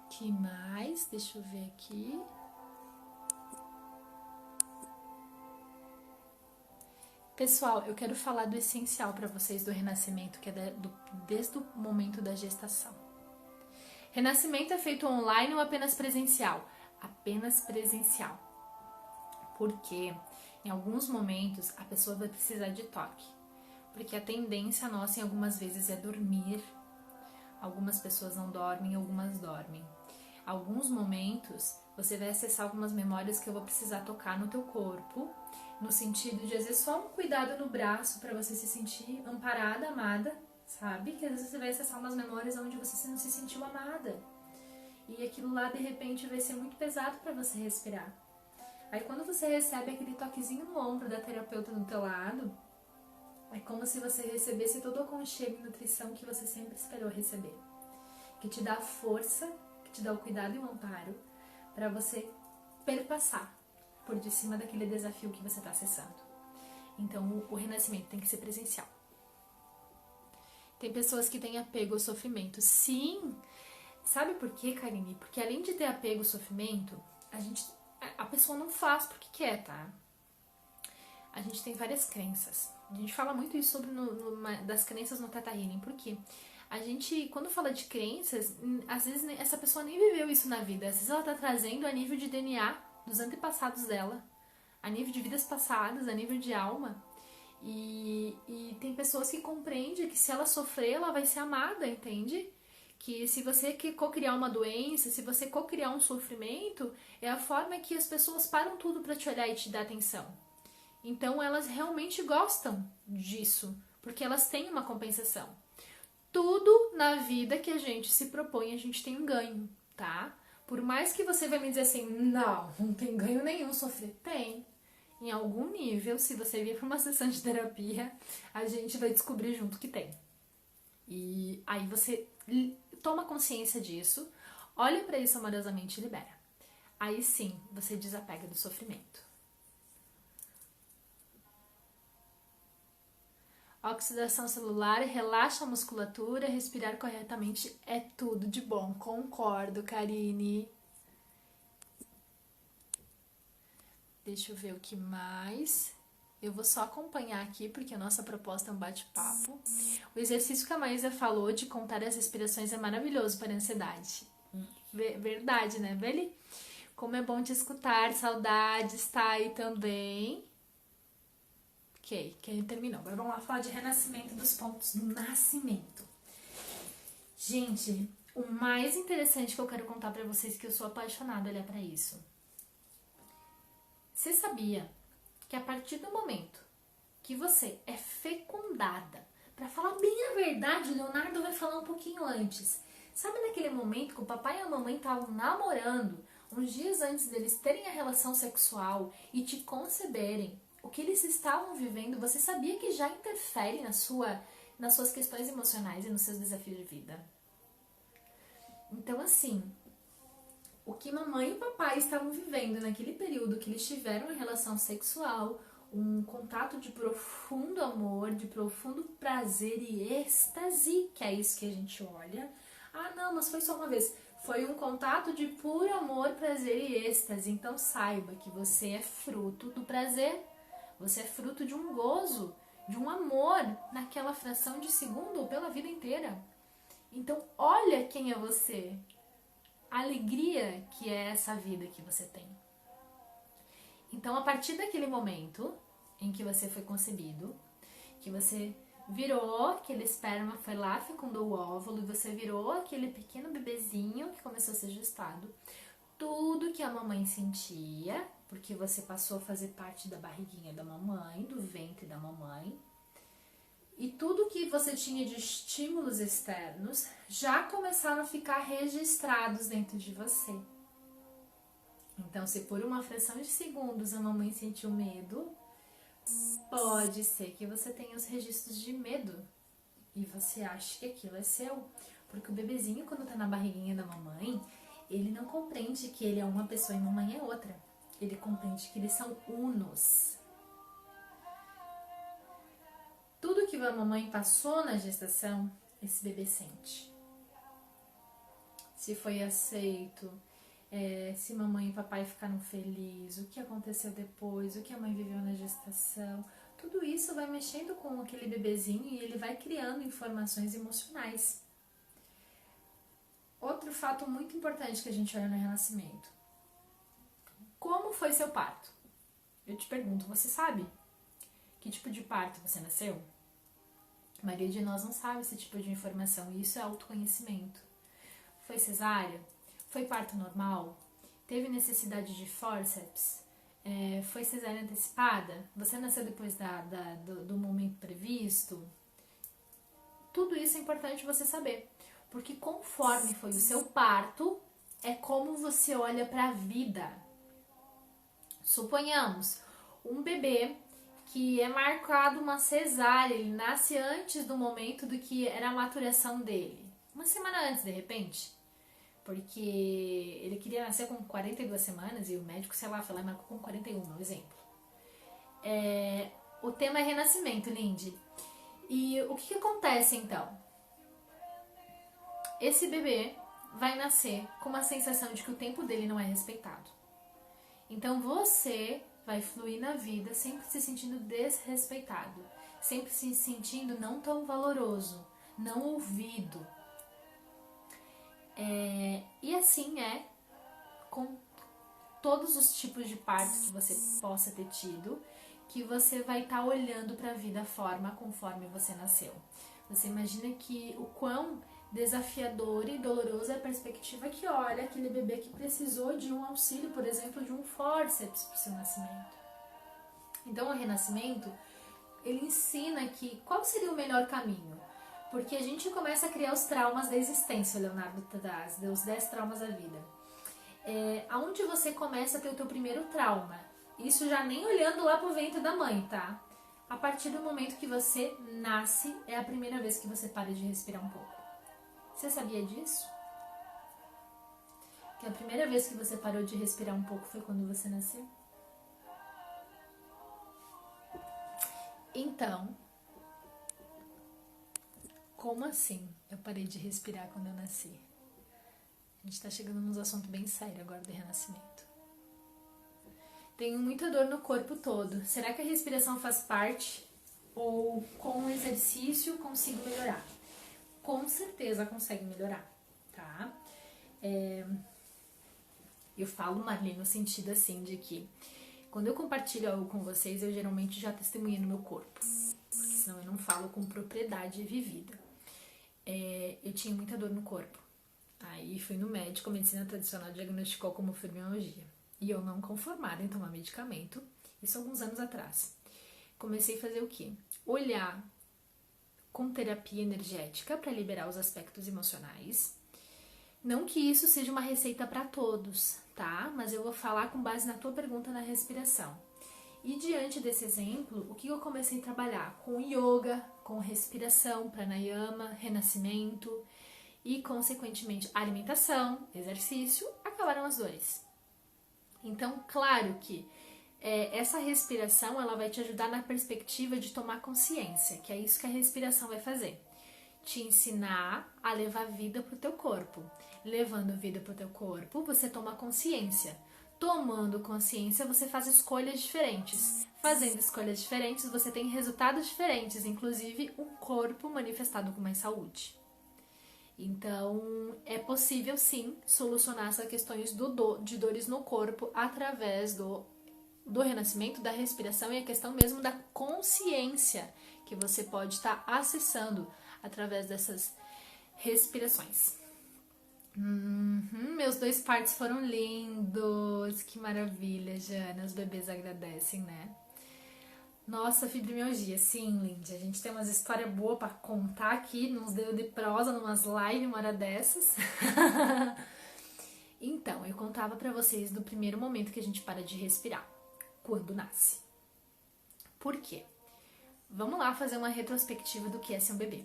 S1: Que mais? Deixa eu ver aqui. Pessoal, eu quero falar do essencial para vocês do renascimento, que é desde o momento da gestação. Renascimento é feito online ou apenas presencial? Apenas presencial. Porque em alguns momentos a pessoa vai precisar de toque. Porque a tendência nossa em algumas vezes é dormir. Algumas pessoas não dormem, algumas dormem. Alguns momentos você vai acessar algumas memórias que eu vou precisar tocar no teu corpo, no sentido de às vezes só um cuidado no braço para você se sentir amparada, amada, sabe? Que às vezes você vai acessar umas memórias onde você não se sentiu amada. e aquilo lá de repente vai ser muito pesado para você respirar. Aí quando você recebe aquele toquezinho no ombro da terapeuta do teu lado, é como se você recebesse todo o aconchego e nutrição que você sempre esperou receber. Que te dá força, que te dá o cuidado e o amparo para você perpassar por de cima daquele desafio que você está acessando. Então o renascimento tem que ser presencial. Tem pessoas que têm apego ao sofrimento. Sim! Sabe por quê, Karine? Porque além de ter apego ao sofrimento, a pessoa não faz porque quer, tá? A gente tem várias crenças. A gente fala muito isso sobre das crenças no Theta Healing. Por quê? A gente, quando fala de crenças, às vezes essa pessoa nem viveu isso na vida. Às vezes ela tá trazendo a nível de DNA dos antepassados dela, a nível de vidas passadas, a nível de alma. E tem pessoas que compreendem que se ela sofrer, ela vai ser amada, entende? Que se você co-criar uma doença, se você co-criar um sofrimento, é a forma que as pessoas param tudo para te olhar e te dar atenção. Então elas realmente gostam disso, porque elas têm uma compensação. Tudo na vida que a gente se propõe, a gente tem um ganho, tá? Por mais que você vai me dizer assim, não tem ganho nenhum sofrer. Tem. Em algum nível, se você vir para uma sessão de terapia, a gente vai descobrir junto que tem. E aí você toma consciência disso, olha para isso amorosamente e libera. Aí sim, você desapega do sofrimento. Oxidação celular, relaxa a musculatura, respirar corretamente é tudo de bom. Concordo, Karine. Deixa eu ver o que mais. Eu vou só acompanhar aqui, porque a nossa proposta é um bate-papo. O exercício que a Maísa falou de contar as respirações é maravilhoso para a ansiedade. Verdade, né, Beli? Como é bom te escutar, saudades, tá aí também. Ok, quem terminou. Agora vamos lá falar de renascimento dos pontos do nascimento. Gente, o mais interessante que eu quero contar pra vocês, que eu sou apaixonada, olha pra isso. Você sabia que a partir do momento que você é fecundada, pra falar bem a verdade, o Leonardo vai falar um pouquinho antes. Sabe naquele momento que o papai e a mamãe estavam namorando, uns dias antes deles terem a relação sexual e te conceberem, o que eles estavam vivendo, você sabia que já interfere nas suas questões emocionais e nos seus desafios de vida? Então, assim, o que mamãe e papai estavam vivendo naquele período que eles tiveram a relação sexual, um contato de profundo amor, de profundo prazer e êxtase, que é isso que a gente olha. Ah, não, mas foi só uma vez. Foi um contato de puro amor, prazer e êxtase. Então saiba que você é fruto do prazer. Você é fruto de um gozo, de um amor naquela fração de segundo ou pela vida inteira. Então, olha quem é você. A alegria que é essa vida que você tem. Então, a partir daquele momento em que você foi concebido, que você virou aquele esperma, foi lá, fecundou o óvulo, e você virou aquele pequeno bebezinho que começou a ser gestado, tudo que a mamãe sentia, porque você passou a fazer parte da barriguinha da mamãe, do ventre da mamãe, e tudo que você tinha de estímulos externos já começaram a ficar registrados dentro de você. Então, se por uma fração de segundos a mamãe sentiu medo, pode ser que você tenha os registros de medo e você acha que aquilo é seu. Porque o bebezinho, quando tá na barriguinha da mamãe, ele não compreende que ele é uma pessoa e mamãe é outra. Ele compreende que eles são unos. Tudo que a mamãe passou na gestação, esse bebê sente. Se foi aceito, se mamãe e papai ficaram felizes, o que aconteceu depois, o que a mãe viveu na gestação. Tudo isso vai mexendo com aquele bebezinho e ele vai criando informações emocionais. Outro fato muito importante que a gente olha no renascimento. Como foi seu parto? Eu te pergunto, você sabe que tipo de parto você nasceu? A maioria de nós não sabe esse tipo de informação e isso é autoconhecimento. Foi cesárea? Foi parto normal? Teve necessidade de fórceps? Foi cesárea antecipada? Você nasceu depois do momento previsto? Tudo isso é importante você saber, porque conforme foi o seu parto, é como você olha para a vida. Suponhamos, um bebê que é marcado uma cesárea, ele nasce antes do momento do que era a maturação dele. Uma semana antes, de repente. Porque ele queria nascer com 42 semanas e o médico, sei lá, foi lá e marcou com 41, um exemplo. O tema é renascimento, Lindy. E o que acontece então? Esse bebê vai nascer com uma sensação de que o tempo dele não é respeitado. Então você vai fluir na vida sempre se sentindo desrespeitado, sempre se sentindo não tão valoroso, não ouvido. E assim é com todos os tipos de partos que você possa ter tido, que você vai estar olhando para a vida conforme você nasceu. Você imagina que o quão desafiador e doloroso é a perspectiva que olha aquele bebê que precisou de um auxílio, por exemplo, de um fórceps para o seu nascimento. Então, o renascimento, ele ensina que qual seria o melhor caminho. Porque a gente começa a criar os traumas da existência, o Leonardo traz, os 10 traumas da vida. Aonde você começa a ter o teu primeiro trauma? Isso já nem olhando lá pro ventre da mãe, tá? A partir do momento que você nasce, é a primeira vez que você para de respirar um pouco. Você sabia disso? Que a primeira vez que você parou de respirar um pouco foi quando você nasceu? Então, como assim eu parei de respirar quando eu nasci? A gente tá chegando nos assuntos bem sérios agora do renascimento. Tenho muita dor no corpo todo. Será que a respiração faz parte? Ou com o exercício consigo melhorar? Com certeza consegue melhorar, tá? Eu falo, Marli, no sentido assim de que quando eu compartilho algo com vocês, eu geralmente já testemunhei no meu corpo. Porque senão eu não falo com propriedade vivida. Eu tinha muita dor no corpo. Aí fui no médico, a medicina tradicional diagnosticou como fibromialgia. E eu não conformada em tomar medicamento, isso alguns anos atrás. Comecei a fazer o quê? Olhar com terapia energética para liberar os aspectos emocionais. Não que isso seja uma receita para todos, tá? Mas eu vou falar com base na tua pergunta na respiração. E diante desse exemplo, o que eu comecei a trabalhar? Com yoga, com respiração, pranayama, renascimento e, consequentemente, alimentação, exercício, acabaram as dores. Então, claro que essa respiração ela vai te ajudar na perspectiva de tomar consciência, que é isso que a respiração vai fazer. Te ensinar a levar vida para o teu corpo. Levando vida para o teu corpo, você toma consciência. Tomando consciência, você faz escolhas diferentes. Fazendo escolhas diferentes, você tem resultados diferentes, inclusive um corpo manifestado com mais saúde. Então, é possível sim solucionar essas questões de dores no corpo através do renascimento, da respiração e a questão mesmo da consciência que você pode estar acessando através dessas respirações. Meus 2 partos foram lindos, que maravilha, Jana, os bebês agradecem, né? Nossa, fibromialgia, sim, Lindy, a gente tem umas histórias boas pra contar aqui, nos deu de prosa, numas lives, uma hora dessas. Então, eu contava pra vocês do primeiro momento que a gente para de respirar, quando nasce. Por quê? Vamos lá fazer uma retrospectiva do que é ser um bebê.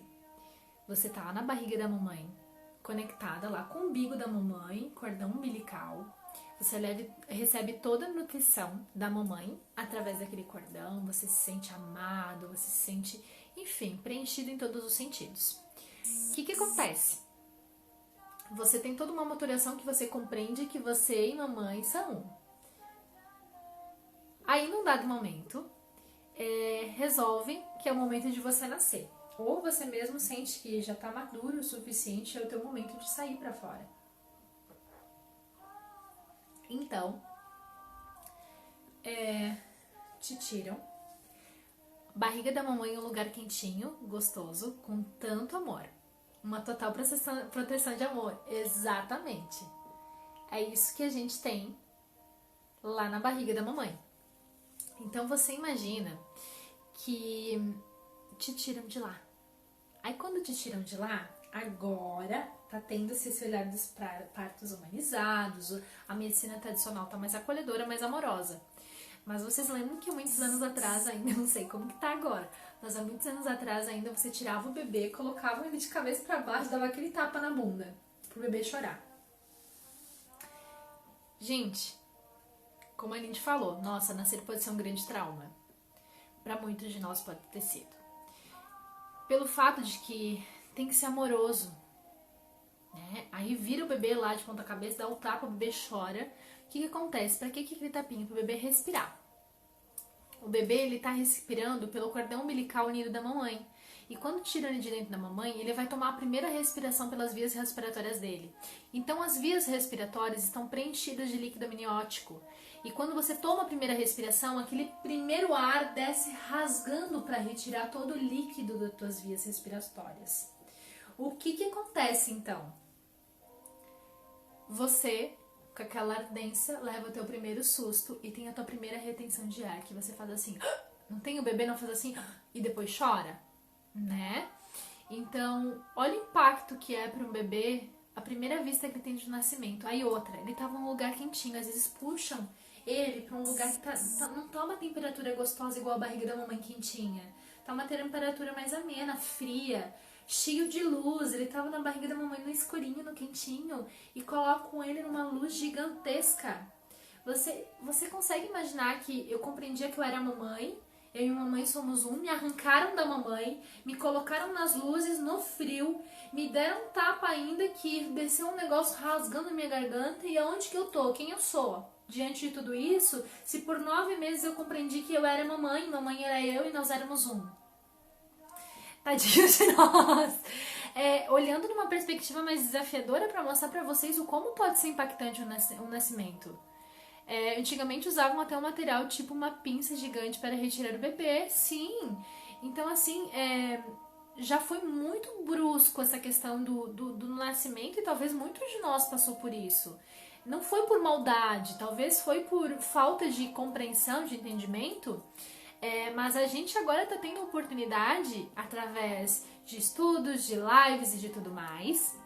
S1: Você tá lá na barriga da mamãe, conectada lá com o umbigo da mamãe, cordão umbilical. Você recebe toda a nutrição da mamãe através daquele cordão, você se sente amado, você se sente, enfim, preenchido em todos os sentidos. O que acontece? Você tem toda uma maturação que você compreende que você e mamãe são um. Aí, num dado momento, resolve que é o momento de você nascer. Ou você mesmo sente que já está maduro o suficiente, é o teu momento de sair para fora. Então, te tiram. Barriga da mamãe é um lugar quentinho, gostoso, com tanto amor. Uma total proteção de amor. Exatamente. É isso que a gente tem lá na barriga da mamãe. Então, você imagina que te tiram de lá. Aí, quando te tiram de lá, agora tá tendo esse olhar dos partos humanizados, a medicina tradicional tá mais acolhedora, mais amorosa. Mas vocês lembram que há muitos anos atrás ainda, não sei como que tá agora, mas há muitos anos atrás ainda você tirava o bebê, colocava ele de cabeça para baixo, dava aquele tapa na bunda pro bebê chorar. Gente, como a gente falou, nossa, nascer pode ser um grande trauma. Para muitos de nós pode ter sido. Pelo fato de que tem que ser amoroso, né? Aí vira o bebê lá de ponta cabeça, dá o tapa, o bebê chora. O que acontece? Para que aquele tapinha? Para o bebê respirar. O bebê, ele tá respirando pelo cordão umbilical unido da mamãe. E quando tira ele de dentro da mamãe, ele vai tomar a primeira respiração pelas vias respiratórias dele. Então, as vias respiratórias estão preenchidas de líquido amniótico. E quando você toma a primeira respiração, aquele primeiro ar desce rasgando para retirar todo o líquido das tuas vias respiratórias. O que acontece, então? Você, com aquela ardência, leva o teu primeiro susto e tem a tua primeira retenção de ar, que você faz assim, não tem? O bebê não faz assim e depois chora, né? Então, olha o impacto que é para um bebê a primeira vista que ele tem de nascimento. Aí outra, ele tava num lugar quentinho, às vezes puxam ele para um lugar que não tá uma temperatura gostosa igual a barriga da mamãe quentinha, tá uma temperatura mais amena, fria, cheio de luz. Ele tava na barriga da mamãe no escurinho, no quentinho, e colocam ele numa luz gigantesca. Você consegue imaginar que eu compreendia que eu era mamãe, eu e mamãe somos um, me arrancaram da mamãe, me colocaram nas luzes, no frio, me deram um tapa ainda que desceu um negócio rasgando a minha garganta, e aonde que eu tô? Quem eu sou? Diante de tudo isso, se por 9 meses eu compreendi que eu era mamãe era eu e nós éramos um. Tadinho de nós! Olhando numa perspectiva mais desafiadora para mostrar para vocês o como pode ser impactante um nascimento. Antigamente usavam até um material tipo uma pinça gigante para retirar o bebê, sim. Então assim, já foi muito brusco essa questão do nascimento, e talvez muitos de nós passou por isso. Não foi por maldade, talvez foi por falta de compreensão, de entendimento, mas a gente agora está tendo a oportunidade, através de estudos, de lives e de tudo mais,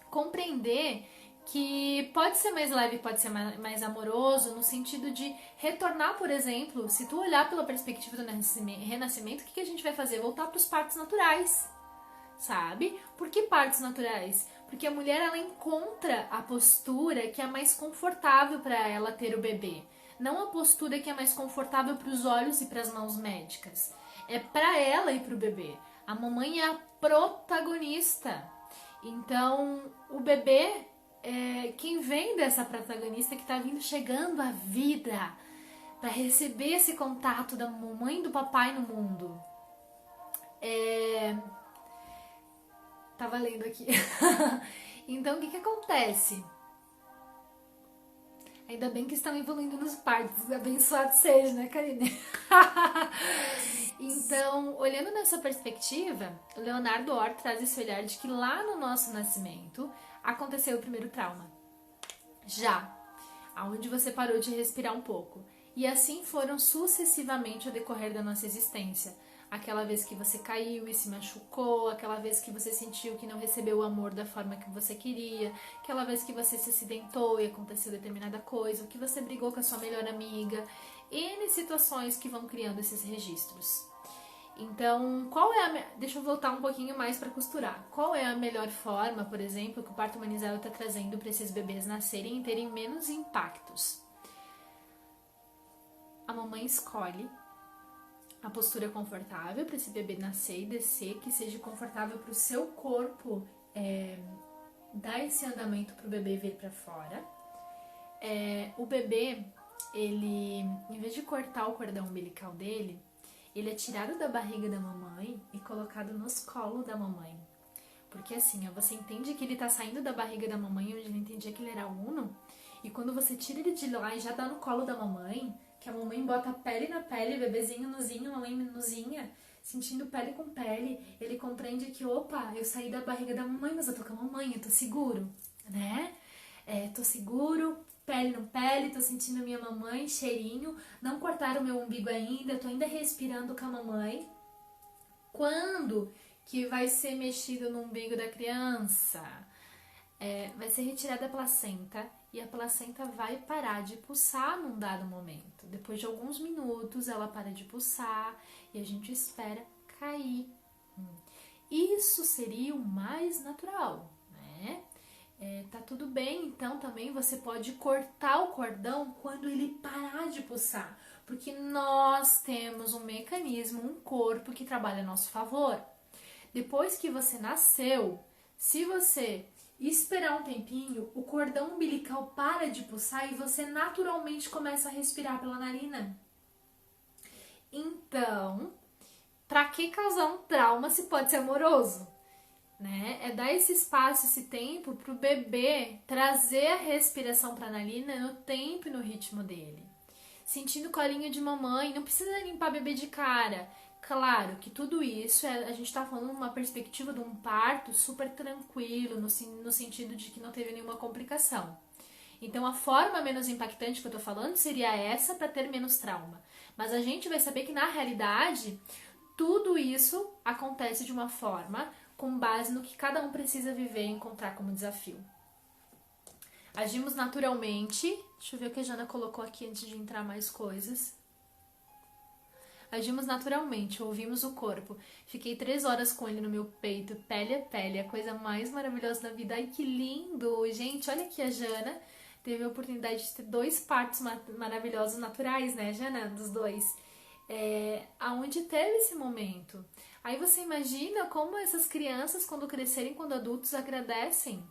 S1: compreender que pode ser mais leve, pode ser mais amoroso, no sentido de retornar, por exemplo, se tu olhar pela perspectiva do renascimento, o que a gente vai fazer? Voltar para os partos naturais, sabe? Por que partos naturais? Porque a mulher, ela encontra a postura que é mais confortável para ela ter o bebê. Não a postura que é mais confortável para os olhos e para as mãos médicas. É para ela e para o bebê. A mamãe é a protagonista. Então, o bebê quem vem dessa protagonista que está chegando à vida para receber esse contato da mamãe e do papai no mundo. Tava lendo aqui. Então, o que acontece? Ainda bem que estão evoluindo nos partos. Abençoado seja, né, Karine? Então, olhando nessa perspectiva, o Leonardo Orr traz esse olhar de que lá no nosso nascimento aconteceu o primeiro trauma. Já. Aonde você parou de respirar um pouco. E assim foram sucessivamente ao decorrer da nossa existência. Aquela vez que você caiu e se machucou, aquela vez que você sentiu que não recebeu o amor da forma que você queria, aquela vez que você se acidentou e aconteceu determinada coisa, que você brigou com a sua melhor amiga, N situações que vão criando esses registros. Então, deixa eu voltar um pouquinho mais para costurar. Qual é a melhor forma, por exemplo, que o parto humanizado está trazendo para esses bebês nascerem e terem menos impactos? A mamãe escolhe a postura confortável para esse bebê nascer e descer, que seja confortável para o seu corpo dar esse andamento para o bebê vir para fora. O bebê, ele, em vez de cortar o cordão umbilical dele, ele é tirado da barriga da mamãe e colocado nos colos da mamãe. Porque assim, você entende que ele tá saindo da barriga da mamãe, onde ele entendia que ele era uno, e quando você tira ele de lá e já dá no colo da mamãe, que a mamãe bota pele na pele, bebezinho nuzinho, mamãe nuzinha, sentindo pele com pele, ele compreende que, opa, eu saí da barriga da mamãe, mas eu tô com a mamãe, eu tô seguro, né? Tô seguro, pele no pele, tô sentindo a minha mamãe, cheirinho, não cortaram o meu umbigo ainda, tô ainda respirando com a mamãe. Quando que vai ser mexido no umbigo da criança. Vai ser retirada a placenta e a placenta vai parar de pulsar num dado momento. Depois de alguns minutos, ela para de pulsar e a gente espera cair. Isso seria o mais natural, né? Tá tudo bem, então também você pode cortar o cordão quando ele parar de pulsar, porque nós temos um mecanismo, um corpo que trabalha a nosso favor. Depois que você nasceu, se você esperar um tempinho, o cordão umbilical para de pulsar e você naturalmente começa a respirar pela narina. Então, para que causar um trauma se pode ser amoroso? Né? É dar esse espaço, esse tempo para o bebê trazer a respiração para a narina no tempo e no ritmo dele. Sentindo o colinho de mamãe, não precisa limpar bebê de cara. Claro que tudo isso, a gente tá falando uma perspectiva de um parto super tranquilo, no sentido de que não teve nenhuma complicação. Então a forma menos impactante que eu tô falando seria essa para ter menos trauma. Mas a gente vai saber que na realidade, tudo isso acontece de uma forma com base no que cada um precisa viver e encontrar como desafio. Agimos naturalmente. Deixa eu ver o que a Jana colocou aqui antes de entrar mais coisas. Agimos naturalmente, ouvimos o corpo. Fiquei 3 horas com ele no meu peito, pele a pele, a coisa mais maravilhosa da vida. Ai, que lindo! Gente, olha aqui a Jana. Teve a oportunidade de ter 2 partos maravilhosos naturais, né, Jana? Dos 2. Aonde teve esse momento. Aí você imagina como essas crianças, quando crescerem, quando adultos, agradecem.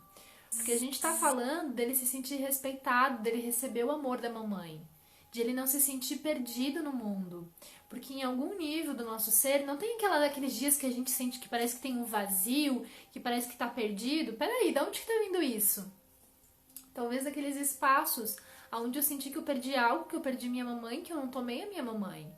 S1: Porque a gente tá falando dele se sentir respeitado, dele receber o amor da mamãe, de ele não se sentir perdido no mundo. Porque em algum nível do nosso ser, não tem daqueles dias que a gente sente que parece que tem um vazio, que parece que tá perdido. Peraí, de onde que tá vindo isso? Talvez daqueles espaços onde eu senti que eu perdi algo, que eu perdi minha mamãe, que eu não tomei a minha mamãe.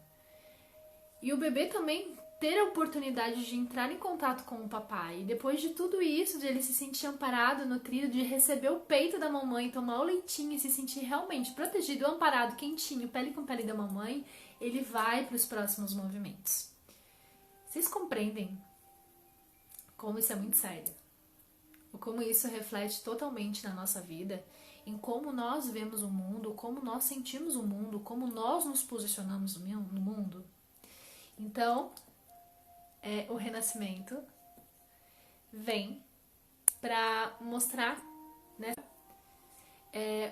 S1: E o bebê também ter a oportunidade de entrar em contato com o papai. E depois de tudo isso, de ele se sentir amparado, nutrido, de receber o peito da mamãe, tomar o leitinho e se sentir realmente protegido, amparado, quentinho, pele com pele da mamãe, ele vai para os próximos movimentos. Vocês compreendem como isso é muito sério? Ou como isso reflete totalmente na nossa vida, em como nós vemos o mundo, como nós sentimos o mundo, como nós nos posicionamos no mundo? Então, o renascimento vem para mostrar, né,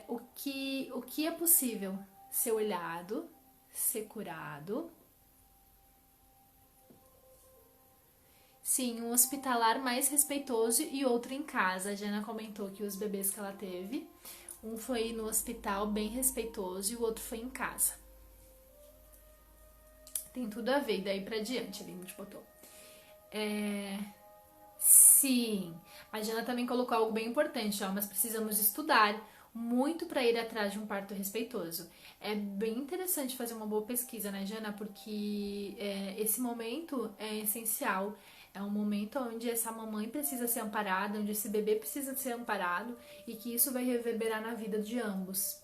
S1: o que é possível ser olhado, ser curado. Sim, um hospitalar mais respeitoso e outro em casa. A Jana comentou que os bebês que ela teve, um foi no hospital bem respeitoso e o outro foi em casa. Tem tudo a ver, daí pra diante, ali a gente botou. Sim, a Jana também colocou algo bem importante, mas precisamos estudar muito para ir atrás de um parto respeitoso. É bem interessante fazer uma boa pesquisa, né, Jana? Porque esse momento é essencial. É um momento onde essa mamãe precisa ser amparada, onde esse bebê precisa ser amparado e que isso vai reverberar na vida de ambos.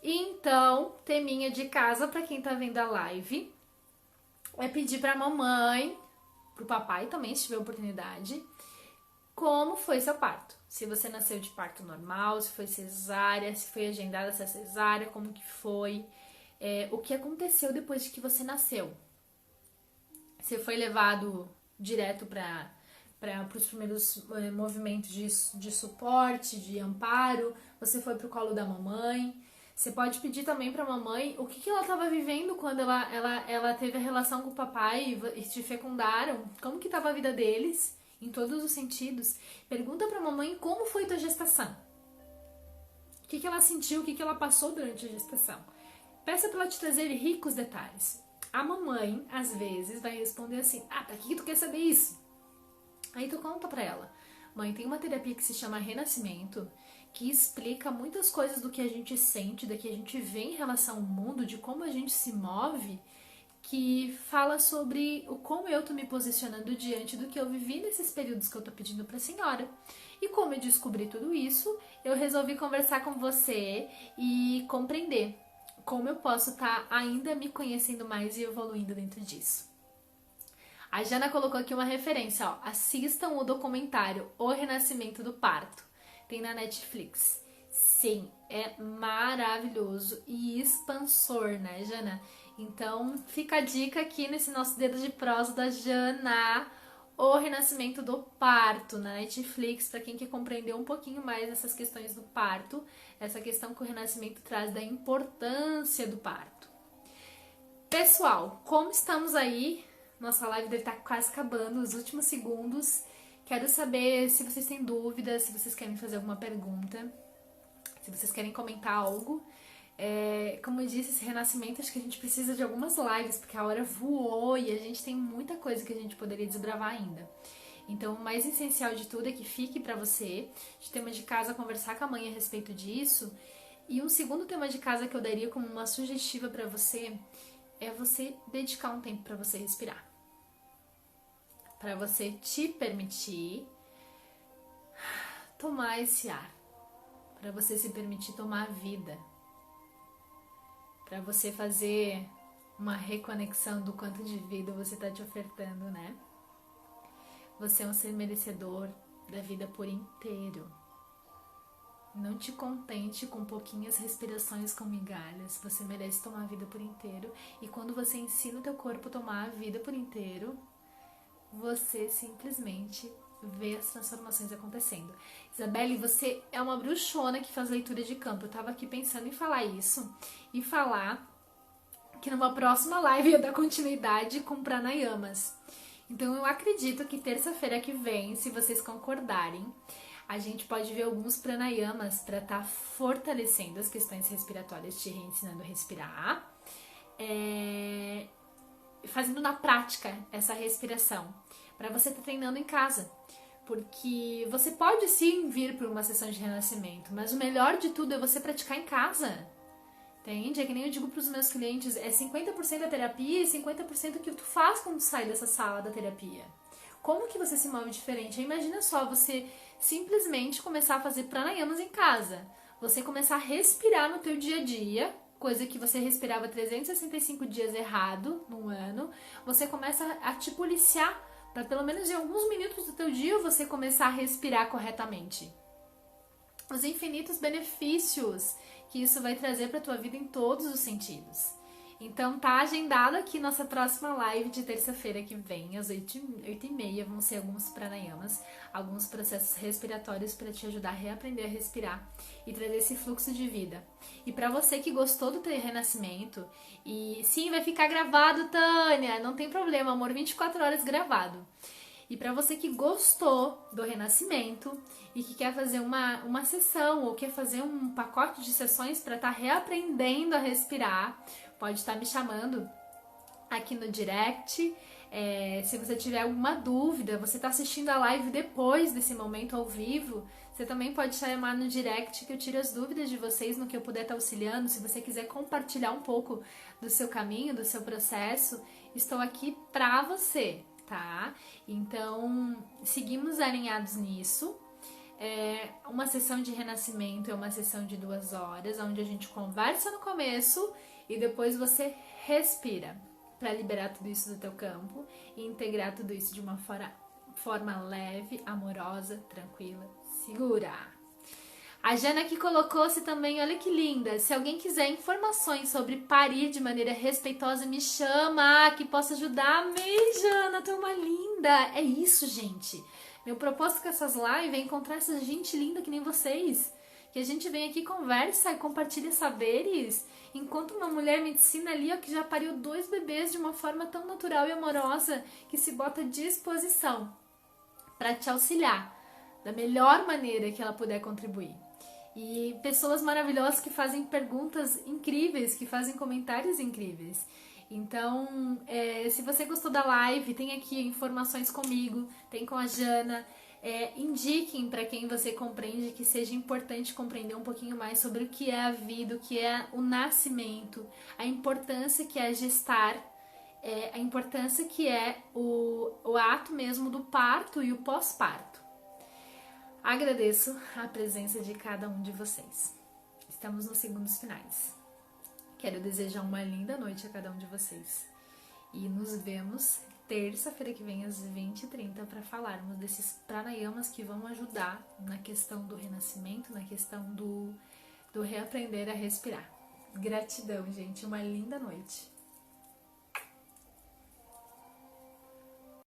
S1: Então, teminha de casa para quem tá vendo a live é pedir pra mamãe, pro papai também, se tiver oportunidade, como foi seu parto. Se você nasceu de parto normal, se foi cesárea, se foi agendada essa cesárea, como que foi, o que aconteceu depois de que você nasceu. Você foi levado direto para os primeiros movimentos de suporte, de amparo, você foi pro colo da mamãe. Você pode pedir também pra mamãe o que ela estava vivendo quando ela teve a relação com o papai e te fecundaram, como que estava a vida deles, em todos os sentidos. Pergunta pra mamãe como foi tua gestação. O que ela sentiu, o que ela passou durante a gestação. Peça pra ela te trazer ricos detalhes. A mamãe, às vezes, vai responder assim, pra que tu quer saber isso? Aí tu conta pra ela. Mãe, tem uma terapia que se chama Renascimento, que explica muitas coisas do que a gente sente, do que a gente vê em relação ao mundo, de como a gente se move, que fala sobre o como eu tô me posicionando diante do que eu vivi nesses períodos que eu tô pedindo pra senhora. E como eu descobri tudo isso, eu resolvi conversar com você e compreender como eu posso estar ainda me conhecendo mais e evoluindo dentro disso. A Jana colocou aqui uma referência, ó. Assistam o documentário O Renascimento do Parto. Tem na Netflix. Sim, é maravilhoso e expansor, né, Jana? Então, fica a dica aqui nesse nosso dedo de prosa da Jana, O Renascimento do Parto, na Netflix, para quem quer compreender um pouquinho mais essas questões do parto, essa questão que o Renascimento traz da importância do parto. Pessoal, como estamos aí, nossa live deve estar quase acabando, os últimos segundos. Quero saber se vocês têm dúvidas, se vocês querem fazer alguma pergunta, se vocês querem comentar algo. Como eu disse, esse renascimento, acho que a gente precisa de algumas lives, porque a hora voou e a gente tem muita coisa que a gente poderia desbravar ainda. Então, o mais essencial de tudo é que fique pra você, de tema de casa, conversar com a mãe a respeito disso. E um segundo tema de casa que eu daria como uma sugestiva pra você é você dedicar um tempo pra você respirar. Pra você te permitir tomar esse ar. Pra você se permitir tomar a vida. Pra você fazer uma reconexão do quanto de vida você tá te ofertando, né? Você é um ser merecedor da vida por inteiro. Não te contente com pouquinhas respirações com migalhas. Você merece tomar a vida por inteiro. E quando você ensina o teu corpo a tomar a vida por inteiro, você simplesmente vê as transformações acontecendo. Isabelle, você é uma bruxona que faz leitura de campo. Eu tava aqui pensando em falar isso e falar que numa próxima live ia dar continuidade com pranayamas. Então eu acredito que terça-feira que vem, se vocês concordarem, a gente pode ver alguns pranayamas para estar fortalecendo as questões respiratórias, te reensinando a respirar, fazendo na prática essa respiração, para você estar treinando em casa. Porque você pode sim vir para uma sessão de renascimento, mas o melhor de tudo é você praticar em casa. Entende? É que nem eu digo para os meus clientes, é 50% da terapia e 50% que tu faz quando tu sai dessa sala da terapia. Como que você se move diferente? Imagina só você simplesmente começar a fazer pranayamas em casa. Você começar a respirar no teu dia a dia, coisa que você respirava 365 dias errado num ano. Você começa a te policiar para pelo menos em alguns minutos do teu dia você começar a respirar corretamente. Os infinitos benefícios que isso vai trazer para tua vida em todos os sentidos. Então tá agendado aqui nossa próxima live de terça-feira que vem, às 8h30, vão ser alguns pranayamas, alguns processos respiratórios para te ajudar a reaprender a respirar e trazer esse fluxo de vida. E para você que gostou do teu renascimento, e sim, vai ficar gravado, Tânia, não tem problema, amor, 24 horas gravado. E para você que gostou do renascimento e que quer fazer uma sessão ou quer fazer um pacote de sessões para estar reaprendendo a respirar, pode estar me chamando aqui no direct. Se você tiver alguma dúvida, você está assistindo a live depois desse momento ao vivo, você também pode chamar no direct que eu tiro as dúvidas de vocês no que eu puder estar auxiliando. Se você quiser compartilhar um pouco do seu caminho, do seu processo, estou aqui para você, tá? Então, seguimos alinhados nisso. Uma sessão de renascimento é uma sessão de 2 horas, onde a gente conversa no começo e depois você respira para liberar tudo isso do teu campo e integrar tudo isso de uma forma leve, amorosa, tranquila, segura. A Jana aqui colocou-se também, olha que linda, se alguém quiser informações sobre parir de maneira respeitosa, me chama, que posso ajudar. Amei, Jana, tu é uma linda. É isso, gente. Meu propósito com essas lives é encontrar essa gente linda que nem vocês. Que a gente vem aqui, conversa e compartilha saberes, enquanto uma mulher medicina ali, ó, que já pariu 2 bebês de uma forma tão natural e amorosa, que se bota à disposição para te auxiliar da melhor maneira que ela puder contribuir. E pessoas maravilhosas que fazem perguntas incríveis, que fazem comentários incríveis. Então, se você gostou da live, tem aqui informações comigo, tem com a Jana. Indiquem para quem você compreende que seja importante compreender um pouquinho mais sobre o que é a vida, o que é o nascimento, a importância que é gestar, a importância que é o ato mesmo do parto e o pós-parto. Agradeço a presença de cada um de vocês. Estamos nos segundos finais. Quero desejar uma linda noite a cada um de vocês. E nos vemos terça-feira que vem às 20h30 para falarmos desses pranayamas que vão ajudar na questão do renascimento, na questão do reaprender a respirar. Gratidão, gente. Uma linda noite.